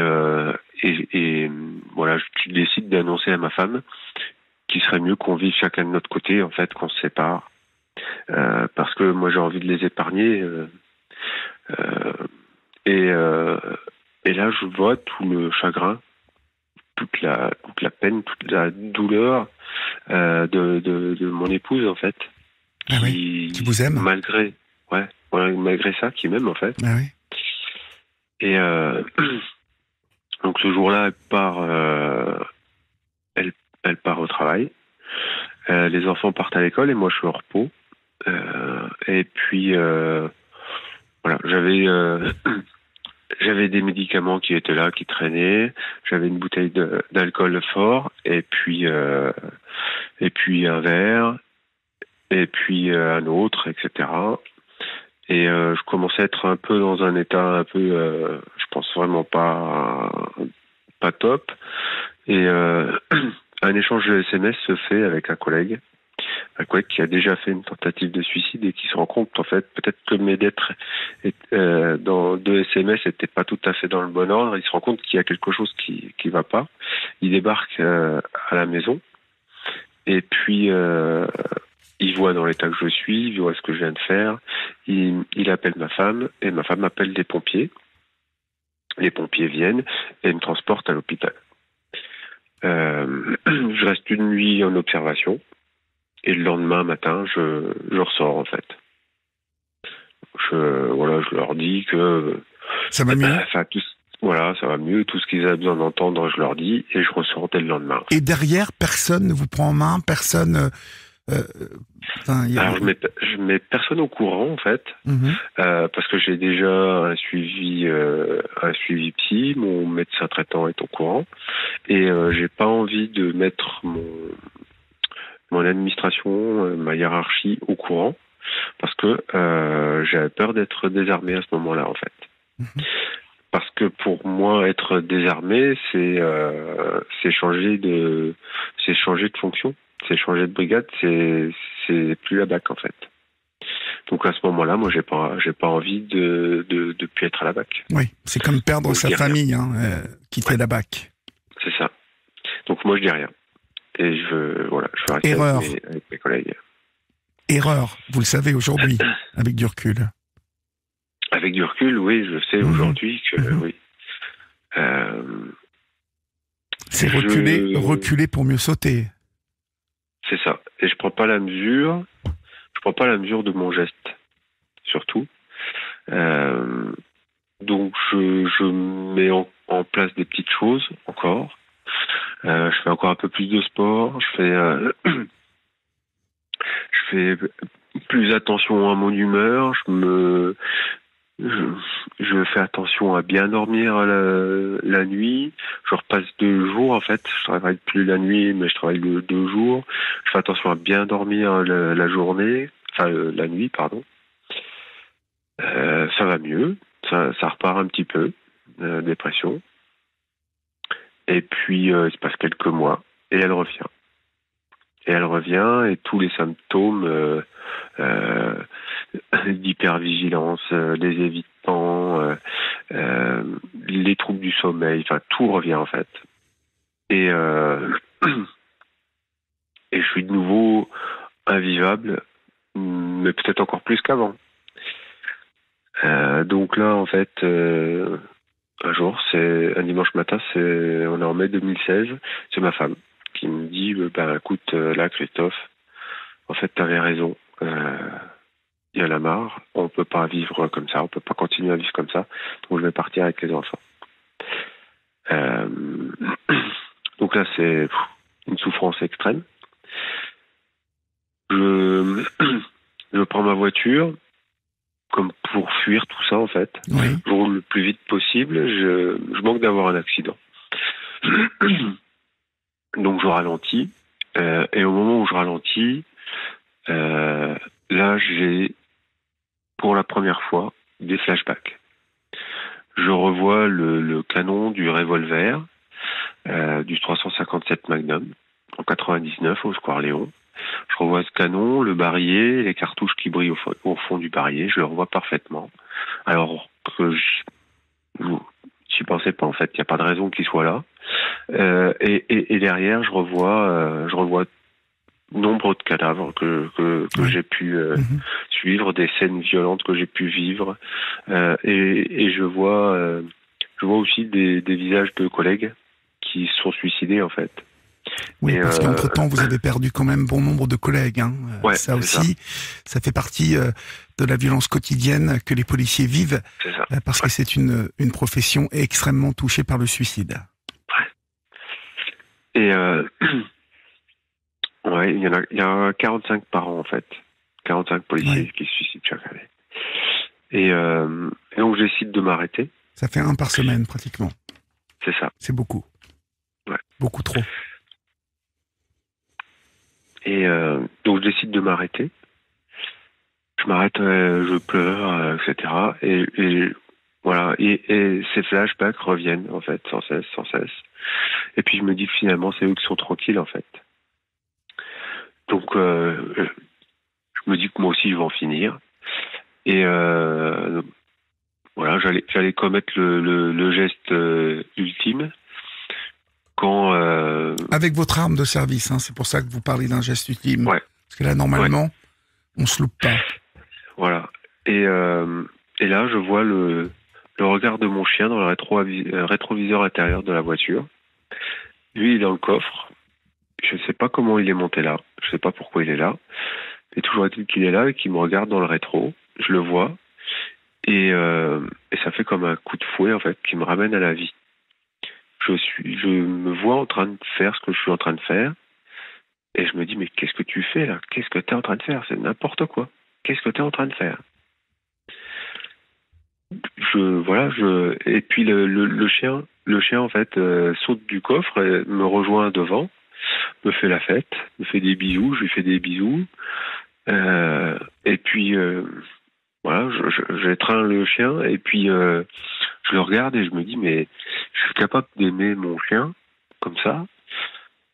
voilà, je décide d'annoncer à ma femme qu'il serait mieux qu'on vive chacun de notre côté, en fait, qu'on se sépare. Parce que moi, j'ai envie de les épargner. Euh, et, euh, et là, je vois tout le chagrin, toute la peine, toute la douleur de mon épouse, en fait, Ah oui, qui vous aime. malgré ça, qui m'aime, en fait. Ah oui. Et donc ce jour-là, elle part au travail. Les enfants partent à l'école et moi, je suis au repos. Et puis, voilà, j'avais des médicaments qui étaient là, qui traînaient. J'avais une bouteille d'alcool fort, et puis un verre, et puis un autre, etc. Et je commençais à être un peu dans un état un peu, je pense vraiment pas top. Et un échange de SMS se fait avec un collègue qui a déjà fait une tentative de suicide et qui se rend compte, en fait, peut-être que mes lettres de SMS n'étaient pas tout à fait dans le bon ordre. Il se rend compte qu'il y a quelque chose qui va pas. Il débarque à la maison et puis il voit dans l'état que je suis, il voit ce que je viens de faire. Il appelle ma femme et ma femme appelle les pompiers. Les pompiers viennent et me transportent à l'hôpital. Je reste une nuit en observation. Et le lendemain matin, je ressors, en fait. Je leur dis que... Ça va mieux. Voilà, ça va mieux. Tout ce qu'ils avaient besoin d'entendre, je leur dis. Et je ressors dès le lendemain. Et derrière, personne ne vous prend en main, personne... Alors, je mets personne au courant, en fait. Mhm. Parce que j'ai déjà un suivi psy. Mon médecin traitant est au courant. Et j'ai pas envie de mettre mon administration, ma hiérarchie au courant, parce que j'avais peur d'être désarmé à ce moment-là, en fait. Mhm. Parce que pour moi, être désarmé, c'est changer de fonction, c'est changer de brigade, c'est plus la BAC, en fait. Donc à ce moment-là, moi, j'ai pas envie de plus être à la BAC. Oui, c'est comme perdre Donc, sa famille, hein, quitter la BAC. C'est ça. Donc moi, je dis rien. Et je veux rester Erreur. avec mes collègues. Erreur, vous le savez aujourd'hui, avec du recul. Avec du recul, oui, je sais aujourd'hui que oui. C'est reculer pour mieux sauter. C'est ça. Et je prends pas la mesure de mon geste, surtout. Donc je mets en place des petites choses encore. Je fais encore un peu plus de sport. Je fais plus attention à mon humeur. Je fais attention à bien dormir la nuit. Je repasse 2 jours, en fait. Je travaille plus la nuit, mais je travaille 2 jours. Je fais attention à bien dormir la journée. Enfin, la nuit, pardon. Ça va mieux. Ça repart un petit peu, dépression. Et puis, il se passe quelques mois, et elle revient. Et tous les symptômes d'hypervigilance, des évitements, les troubles du sommeil, enfin tout revient, en fait. Et je suis de nouveau invivable, mais peut-être encore plus qu'avant. Donc là, en fait, un jour, c'est un dimanche matin, on est en mai 2016, c'est ma femme qui me dit, écoute, là, Christophe, en fait, t'avais raison. Il y en a marre. On peut pas vivre comme ça. On peut pas continuer à vivre comme ça. Donc, je vais partir avec les enfants. Donc là, c'est une souffrance extrême. je, je prends ma voiture, comme pour fuir tout ça en fait. Oui. Je roule le plus vite possible. Je manque d'avoir un accident. Donc je ralentis. Et au moment où je ralentis, là j'ai, pour la première fois, des flashbacks. Je revois le canon du revolver, du 357 Magnum, en 99 au Square Léon. Je revois ce canon, le barillet, les cartouches qui brillent au fond du barillet, je le revois parfaitement. Alors que j'y pensais pas en fait, il n'y a pas de raison qu'il soit là. Et derrière, je revois nombre de cadavres que j'ai pu suivre, des scènes violentes que j'ai pu vivre, et je vois aussi des visages de collègues qui se sont suicidés en fait. Oui, et parce qu'entre-temps, vous avez perdu quand même bon nombre de collègues. Hein. Ouais, ça aussi, ça fait partie de la violence quotidienne que les policiers vivent, parce que c'est une profession extrêmement touchée par le suicide. Ouais. Et ouais, il y a 45 par an en fait, 45 policiers qui se suicident chaque année. Et donc je décide de m'arrêter. Ça fait un par semaine pratiquement. C'est ça. C'est beaucoup. Ouais. Beaucoup trop. Et donc je décide de m'arrêter. Je m'arrête, je pleure, etc. Et voilà. Et ces flashbacks reviennent en fait, sans cesse. Et puis je me dis que finalement c'est eux qui sont tranquilles en fait. Donc je me dis que moi aussi je vais en finir. Et voilà, j'allais commettre le geste ultime. Quand avec votre arme de service, hein, c'est pour ça que vous parlez d'un geste ultime. Ouais. Parce que là, normalement, on se loupe pas. Voilà. Et là, je vois le regard de mon chien dans le rétroviseur intérieur de la voiture. Lui, il est dans le coffre. Je ne sais pas comment il est monté là. Je ne sais pas pourquoi il est là. Et toujours est-il qu'il est là et qu'il me regarde dans le rétro. Je le vois. Et ça fait comme un coup de fouet, en fait, qui me ramène à la vie. Je me vois en train de faire ce que je suis en train de faire, et je me dis, mais qu'est-ce que tu fais là? Qu'est-ce que tu es en train de faire? C'est n'importe quoi. Qu'est-ce que tu es en train de faire? Et puis le chien en fait saute du coffre et me rejoint devant, me fait la fête, me fait des bisous, je lui fais des bisous, et puis voilà, j'étreins le chien, et puis je le regarde et je me dis, mais je suis capable d'aimer mon chien comme ça,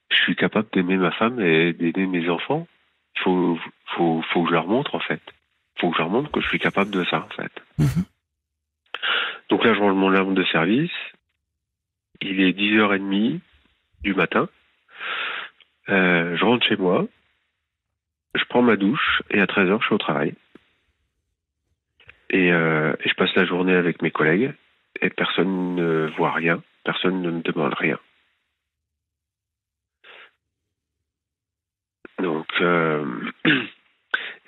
je suis capable d'aimer ma femme et d'aimer mes enfants. Il faut que je leur montre en fait. Il faut que je leur montre que je suis capable de ça en fait. Mmh. Donc là, je range mon arme de service. Il est 10h30 du matin. Je rentre chez moi. Je prends ma douche et à 13h, je suis au travail. Et je passe la journée avec mes collègues et personne ne voit rien. Personne ne me demande rien. Donc,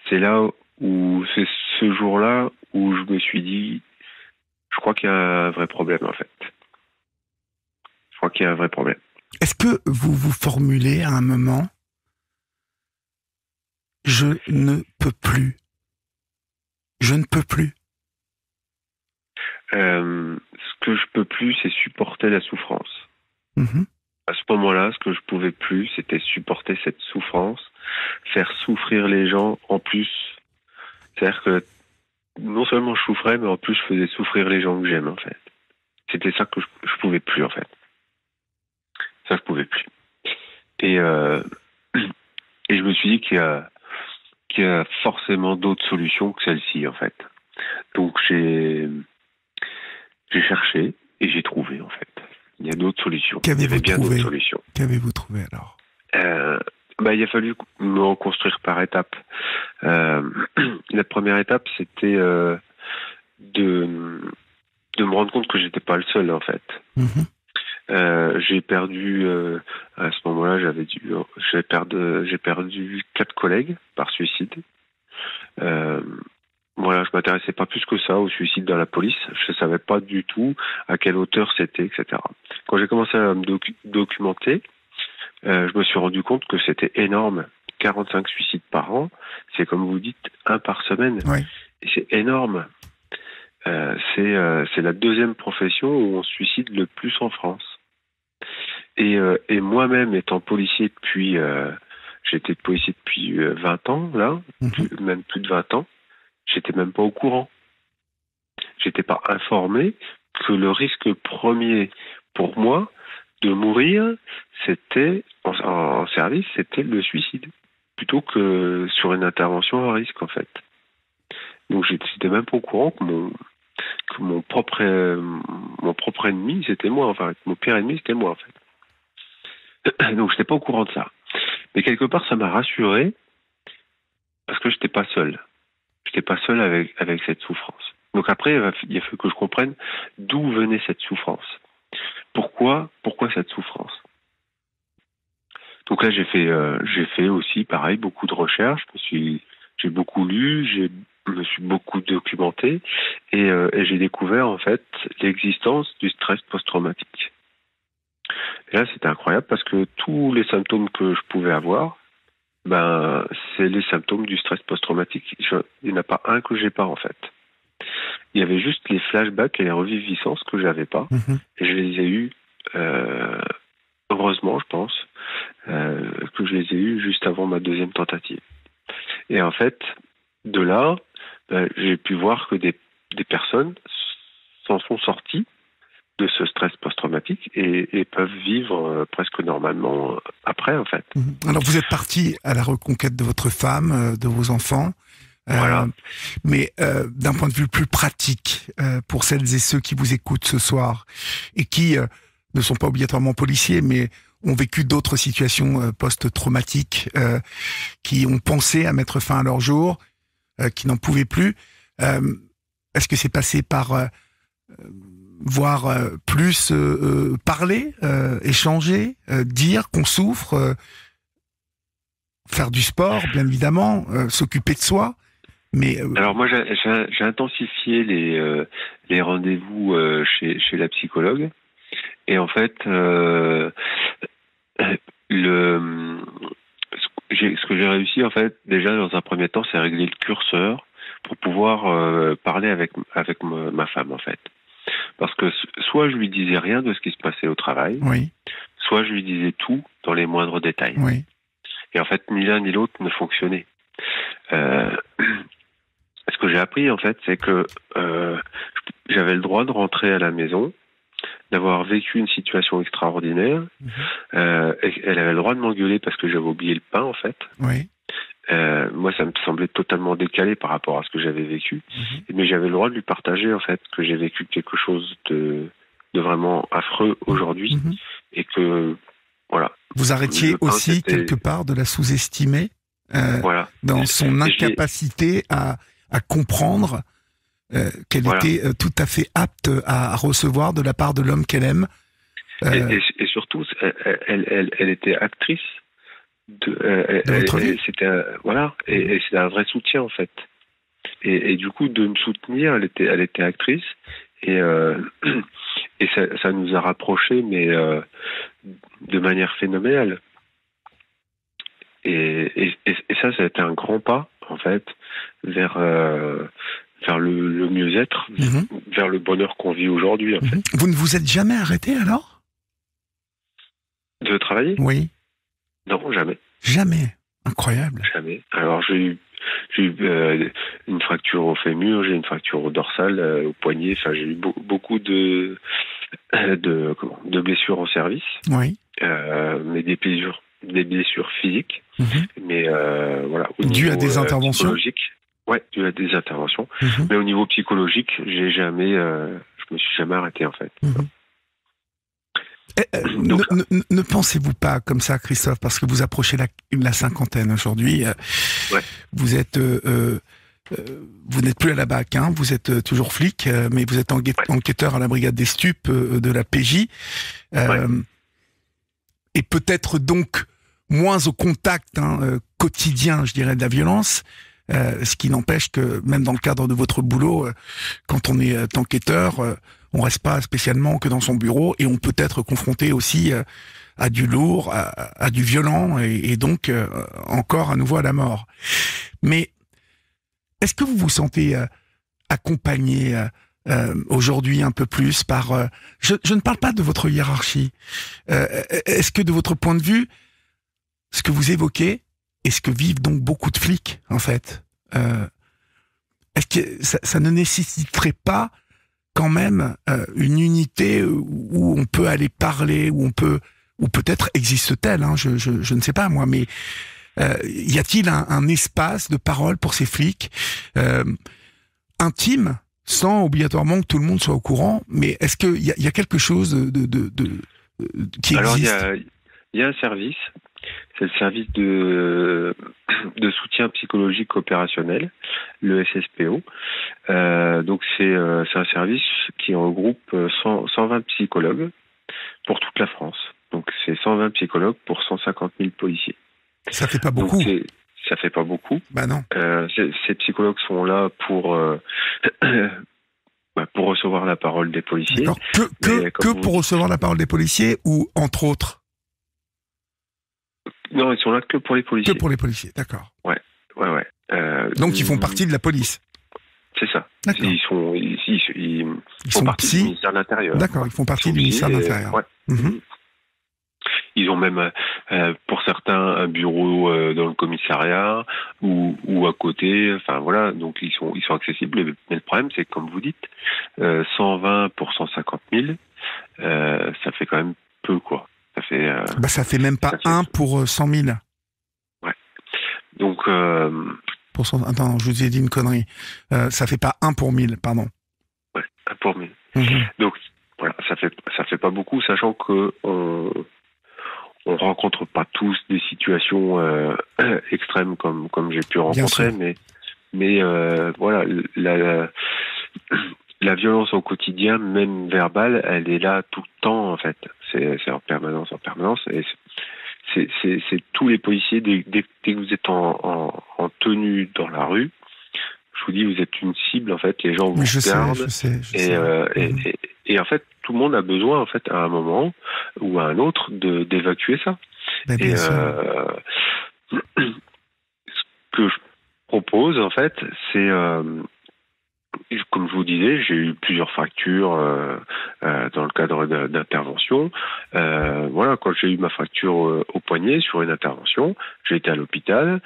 c'est là où, c'est ce jour-là où je me suis dit, je crois qu'il y a un vrai problème, en fait. Je crois qu'il y a un vrai problème. Est-ce que vous vous formulez à un moment, je ne peux plus? Je ne peux plus. Ce que je peux plus, c'est supporter la souffrance. Mmh. À ce moment-là, ce que je pouvais plus, c'était supporter cette souffrance, faire souffrir les gens en plus. C'est-à-dire que non seulement je souffrais, mais en plus je faisais souffrir les gens que j'aime, en fait. C'était ça que je pouvais plus, en fait. Ça, je pouvais plus. Et je me suis dit qu'il y a forcément d'autres solutions que celle-ci, en fait. Donc j'ai cherché et j'ai trouvé, en fait. Il y a d'autres solutions. Qu'avez-vous trouvé? D'autres solutions. Qu'avez-vous trouvé alors? Il a fallu me reconstruire par étapes. La première étape, c'était de me rendre compte que j'étais pas le seul, en fait. Mmh. J'ai perdu à ce moment-là, j'ai perdu 4 collègues par suicide. Voilà, je m'intéressais pas plus que ça au suicide dans la police. Je savais pas du tout à quelle hauteur c'était, etc. Quand j'ai commencé à me documenter, je me suis rendu compte que c'était énorme. 45 suicides par an, c'est comme vous dites, 1 par semaine. Oui. Et c'est énorme. C'est la deuxième profession où on se suicide le plus en France. Et moi-même, étant policier depuis... j'ai été policier depuis 20 ans, là, même plus de 20 ans, j'étais même pas au courant. J'étais pas informé que le risque premier pour moi de mourir, c'était en service, c'était le suicide, plutôt que sur une intervention à risque, en fait. Donc j'étais même pas au courant que mon propre ennemi, c'était moi, enfin, mon pire ennemi, c'était moi, en fait. Donc j'étais pas au courant de ça. Mais quelque part, ça m'a rassuré, parce que j'étais pas seul. J'étais pas seul avec cette souffrance. Donc après, il a fallu que je comprenne d'où venait cette souffrance. Pourquoi cette souffrance? Donc là, j'ai fait aussi, pareil, beaucoup de recherches. J'ai beaucoup lu, je me suis beaucoup documenté, et j'ai découvert en fait l'existence du stress post-traumatique. Et là, c'était incroyable parce que tous les symptômes que je pouvais avoir, c'est les symptômes du stress post-traumatique. Il n'y en a pas un que j'ai pas, en fait. Il y avait juste les flashbacks et les reviviscences que j'avais pas. Et je les ai eus, heureusement, je pense, que je les ai eus juste avant ma deuxième tentative. Et en fait, de là, j'ai pu voir que des personnes s'en sont sorties de ce stress post-traumatique et peuvent vivre presque normalement après, en fait. Alors, vous êtes parti à la reconquête de votre femme, de vos enfants. Voilà. Mais d'un point de vue plus pratique, pour celles et ceux qui vous écoutent ce soir et qui ne sont pas obligatoirement policiers, mais ont vécu d'autres situations post-traumatiques, qui ont pensé à mettre fin à leur jour, qui n'en pouvaient plus, est-ce que c'est passé par voir plus parler, échanger, dire qu'on souffre, faire du sport, bien évidemment, s'occuper de soi? Mais alors moi j'ai intensifié les rendez-vous chez la psychologue, et en fait ce que j'ai réussi en fait déjà dans un premier temps, c'est régler le curseur pour pouvoir parler avec ma femme, en fait, parce que soit je lui disais rien de ce qui se passait au travail, oui, soit je lui disais tout dans les moindres détails, oui. Et en fait ni l'un ni l'autre ne fonctionnait. Ce que j'ai appris, en fait, c'est que j'avais le droit de rentrer à la maison, d'avoir vécu une situation extraordinaire. Et elle avait le droit de m'engueuler parce que j'avais oublié le pain, en fait. Oui. Moi, ça me semblait totalement décalé par rapport à ce que j'avais vécu. Mais j'avais le droit de lui partager, en fait, que j'ai vécu quelque chose de vraiment affreux aujourd'hui. Et que, voilà. Vous arrêtiez pain, aussi, c'était... quelque part, de la sous-estimer voilà. dans son incapacité à comprendre qu'elle voilà. était tout à fait apte à recevoir de la part de l'homme qu'elle aime. Et surtout, elle était actrice de votre vie. C'était voilà, et c'était un vrai soutien, en fait. Et du coup, de me soutenir, elle était actrice, et ça nous a rapprochés, mais de manière phénoménale. Et ça a été un grand pas, en fait, vers le mieux-être, vers le bonheur qu'on vit aujourd'hui, en fait. Vous ne vous êtes jamais arrêté, alors? De travailler? Oui. Non, jamais. Jamais. Incroyable. Jamais. Alors, j'ai eu une fracture au fémur, j'ai eu une fracture au dorsal, au poignet. Enfin, j'ai eu beaucoup de blessures au service. Oui. Mais des blessures physiques. Mais voilà. Dû à des interventions? Ouais, dû à des interventions. Mais au niveau psychologique, je me suis jamais arrêté, en fait. Ne pensez-vous pas comme ça, Christophe, parce que vous approchez la cinquantaine aujourd'hui. Ouais. Vous êtes, vous n'êtes plus à la BAC, hein, vous êtes toujours flic, mais vous êtes enquêteur à la brigade des stupes de la PJ, et peut-être donc moins au contact quotidien, je dirais, de la violence. Ce qui n'empêche que même dans le cadre de votre boulot, quand on est enquêteur, on reste pas spécialement que dans son bureau, et on peut être confronté aussi à du lourd, à du violent, et donc encore à nouveau à la mort. Mais est-ce que vous vous sentez accompagné aujourd'hui un peu plus par... je ne parle pas de votre hiérarchie. Est-ce que de votre point de vue, ce que vous évoquez, et ce que vivent donc beaucoup de flics, en fait, est-ce que ça ne nécessiterait pas quand même une unité où on peut aller parler, où ou peut-être existe-t-elle, hein, je ne sais pas moi, mais y a-t-il un espace de parole pour ces flics intime, sans obligatoirement que tout le monde soit au courant, mais est-ce qu'il y a quelque chose qui existe? Alors il y a un service, c'est le service de soutien psychologique opérationnel, le SSPO. Donc c'est un service qui regroupe 120 psychologues pour toute la France. Donc c'est 120 psychologues pour 150 000 policiers. Ça fait pas beaucoup. Donc, ça fait pas beaucoup. Bah non. Ces psychologues sont là pour recevoir la parole des policiers. D'accord. Que pour recevoir la parole des policiers ou entre autres? Non, ils sont là que pour les policiers. Que pour les policiers, d'accord. Ouais. Donc ils font partie de la police. C'est ça. D'accord. Ils font partie du ministère de l'Intérieur. D'accord, ils font partie du ministère de l'Intérieur. Ouais. Mm-hmm. Ils ont même, pour certains, un bureau dans le commissariat ou à côté. Enfin voilà, donc ils sont accessibles. Mais le problème, c'est que comme vous dites, 120 pour 150 000, ça fait quand même peu, quoi. Ça fait même pas 1 pour 100 000. Ouais. Donc. Attends, je vous ai dit une connerie. Ça fait pas 1 pour 1000, pardon. Ouais, 1 pour 1000. Mm-hmm. Donc voilà, ça fait pas beaucoup, sachant que on rencontre pas tous des situations extrêmes comme j'ai pu rencontrer, mais voilà, la violence au quotidien, même verbale, elle est là tout le temps en fait. C'est en permanence, et c'est tous les policiers dès que vous êtes en tenue dans la rue. Je vous dis, vous êtes une cible en fait. Les gens vous regardent. Je sais. Et en fait, tout le monde a besoin en fait à un moment ou à un autre d'évacuer ça. Ben, et ce que je propose en fait, c'est comme je vous disais, j'ai eu plusieurs fractures dans le cadre d'intervention. Voilà, quand j'ai eu ma fracture au poignet sur une intervention, j'ai été à l'hôpital.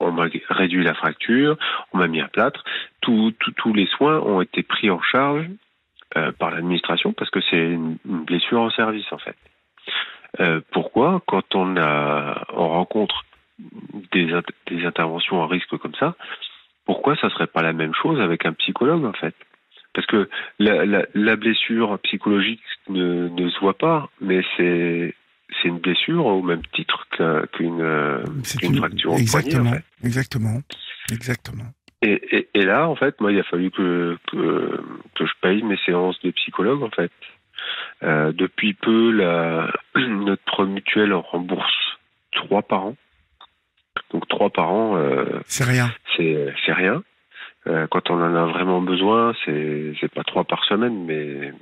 On m'a réduit la fracture, on m'a mis un plâtre. Tous les soins ont été pris en charge par l'administration parce que c'est une blessure en service en fait. Pourquoi? Quand on rencontre des interventions à risque comme ça, pourquoi ça serait pas la même chose avec un psychologue en fait? Parce que la blessure psychologique ne se voit pas, mais c'est une blessure au même titre qu'une fracture au poignet. En fait. Exactement. Et là, en fait, moi, il a fallu que je paye mes séances de psychologue, en fait. Depuis peu, notre mutuelle en rembourse 3 par an. Donc 3 par an, c'est rien. C'est rien. Quand on en a vraiment besoin, c'est pas 3 par semaine, mais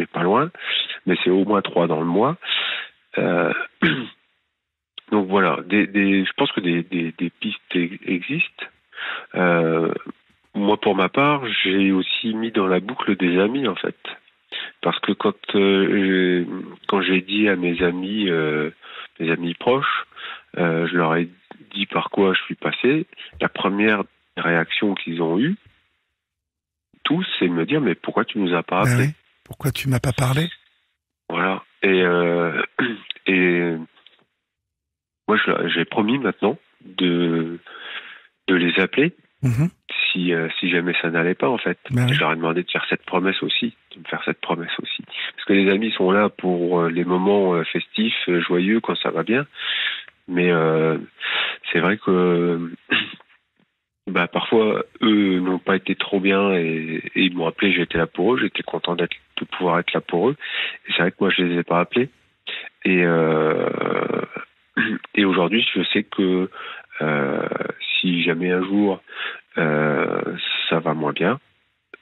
pas loin. Mais c'est au moins 3 dans le mois. Donc voilà, je pense que des pistes existent. Moi, pour ma part, j'ai aussi mis dans la boucle des amis, en fait. Parce que quand j'ai dit à mes amis proches, je leur ai dit par quoi je suis passé, la première réaction qu'ils ont eue, tous, c'est de me dire, mais pourquoi tu nous as pas appelé? Oui. Pourquoi tu m'as pas parlé? Voilà. Et moi, j'ai promis maintenant de les appeler si jamais ça n'allait pas, en fait. Je leur ai demandé de me faire cette promesse aussi. Parce que les amis sont là pour les moments festifs, joyeux, quand ça va bien. Mais c'est vrai que parfois, eux n'ont pas été trop bien et ils m'ont appelé, j'étais là pour eux, j'étais content de pouvoir être là pour eux. Et c'est vrai que moi, je les ai pas appelés. Et aujourd'hui, je sais que si jamais un jour ça va moins bien,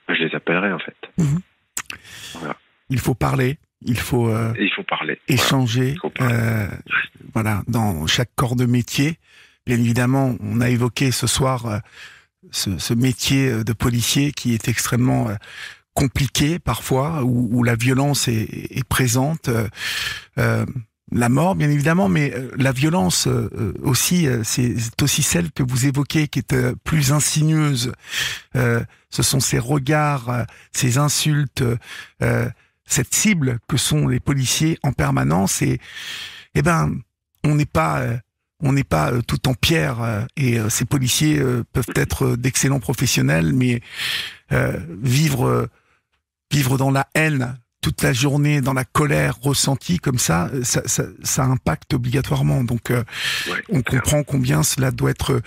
je les appellerai en fait. Voilà. Il faut parler, il faut parler, échanger, voilà, dans chaque corps de métier. Bien évidemment, on a évoqué ce soir ce métier de policier qui est extrêmement compliqué parfois, où la violence est présente, la mort bien évidemment, mais la violence aussi, c'est aussi celle que vous évoquez qui est plus insidieuse. Ce sont ces regards, ces insultes, cette cible que sont les policiers en permanence, et on n'est pas tout en pierre, et ces policiers peuvent être d'excellents professionnels, mais vivre dans la haine toute la journée, dans la colère ressentie comme ça impacte obligatoirement. Donc on comprend combien cela doit être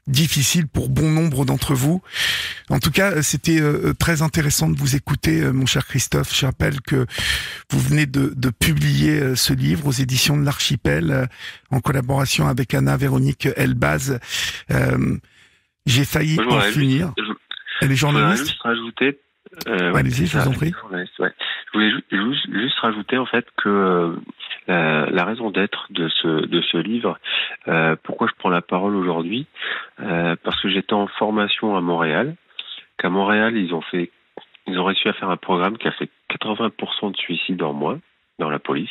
difficile pour bon nombre d'entre vous. En tout cas, c'était très intéressant de vous écouter, mon cher Christophe. Je rappelle que vous venez de publier ce livre aux éditions de l'Archipel, en collaboration avec Anna-Véronique Elbaz. J'ai failli en finir. Elle est journaliste. Je voudrais juste rajouter... allez-y, je vous en prie. Je voulais juste rajouter en fait que la raison d'être de ce livre, pourquoi je prends la parole aujourd'hui, parce que j'étais en formation à Montréal, qu'à Montréal ils ont réussi à faire un programme qui a fait 80% de suicides en moins dans la police,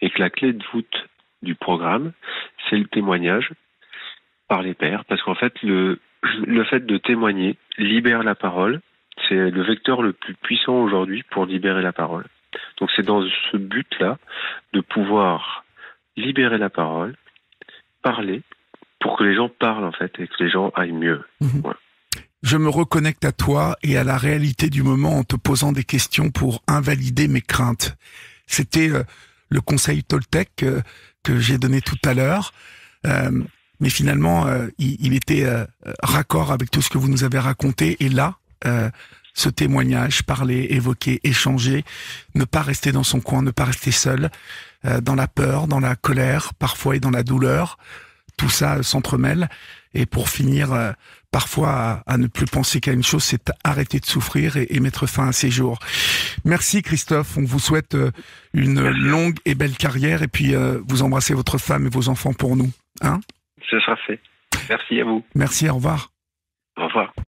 et que la clé de voûte du programme, c'est le témoignage par les pairs, parce qu'en fait le fait de témoigner libère la parole. C'est le vecteur le plus puissant aujourd'hui pour libérer la parole. Donc c'est dans ce but-là de pouvoir libérer la parole, parler, pour que les gens parlent en fait et que les gens aillent mieux. Voilà. Je me reconnecte à toi et à la réalité du moment en te posant des questions pour invalider mes craintes. C'était le conseil Toltec que j'ai donné tout à l'heure. Mais finalement, il était raccord avec tout ce que vous nous avez raconté. Et là, ce témoignage, parler, évoquer, échanger, ne pas rester dans son coin, ne pas rester seul, dans la peur, dans la colère, parfois et dans la douleur, tout ça s'entremêle. Et pour finir, parfois à ne plus penser qu'à une chose, c'est arrêter de souffrir et mettre fin à ces jours. Merci Christophe, on vous souhaite une longue et belle carrière, et puis vous embrassez votre femme et vos enfants pour nous. Hein ? Ce sera fait. Merci à vous. Merci, au revoir. Au revoir.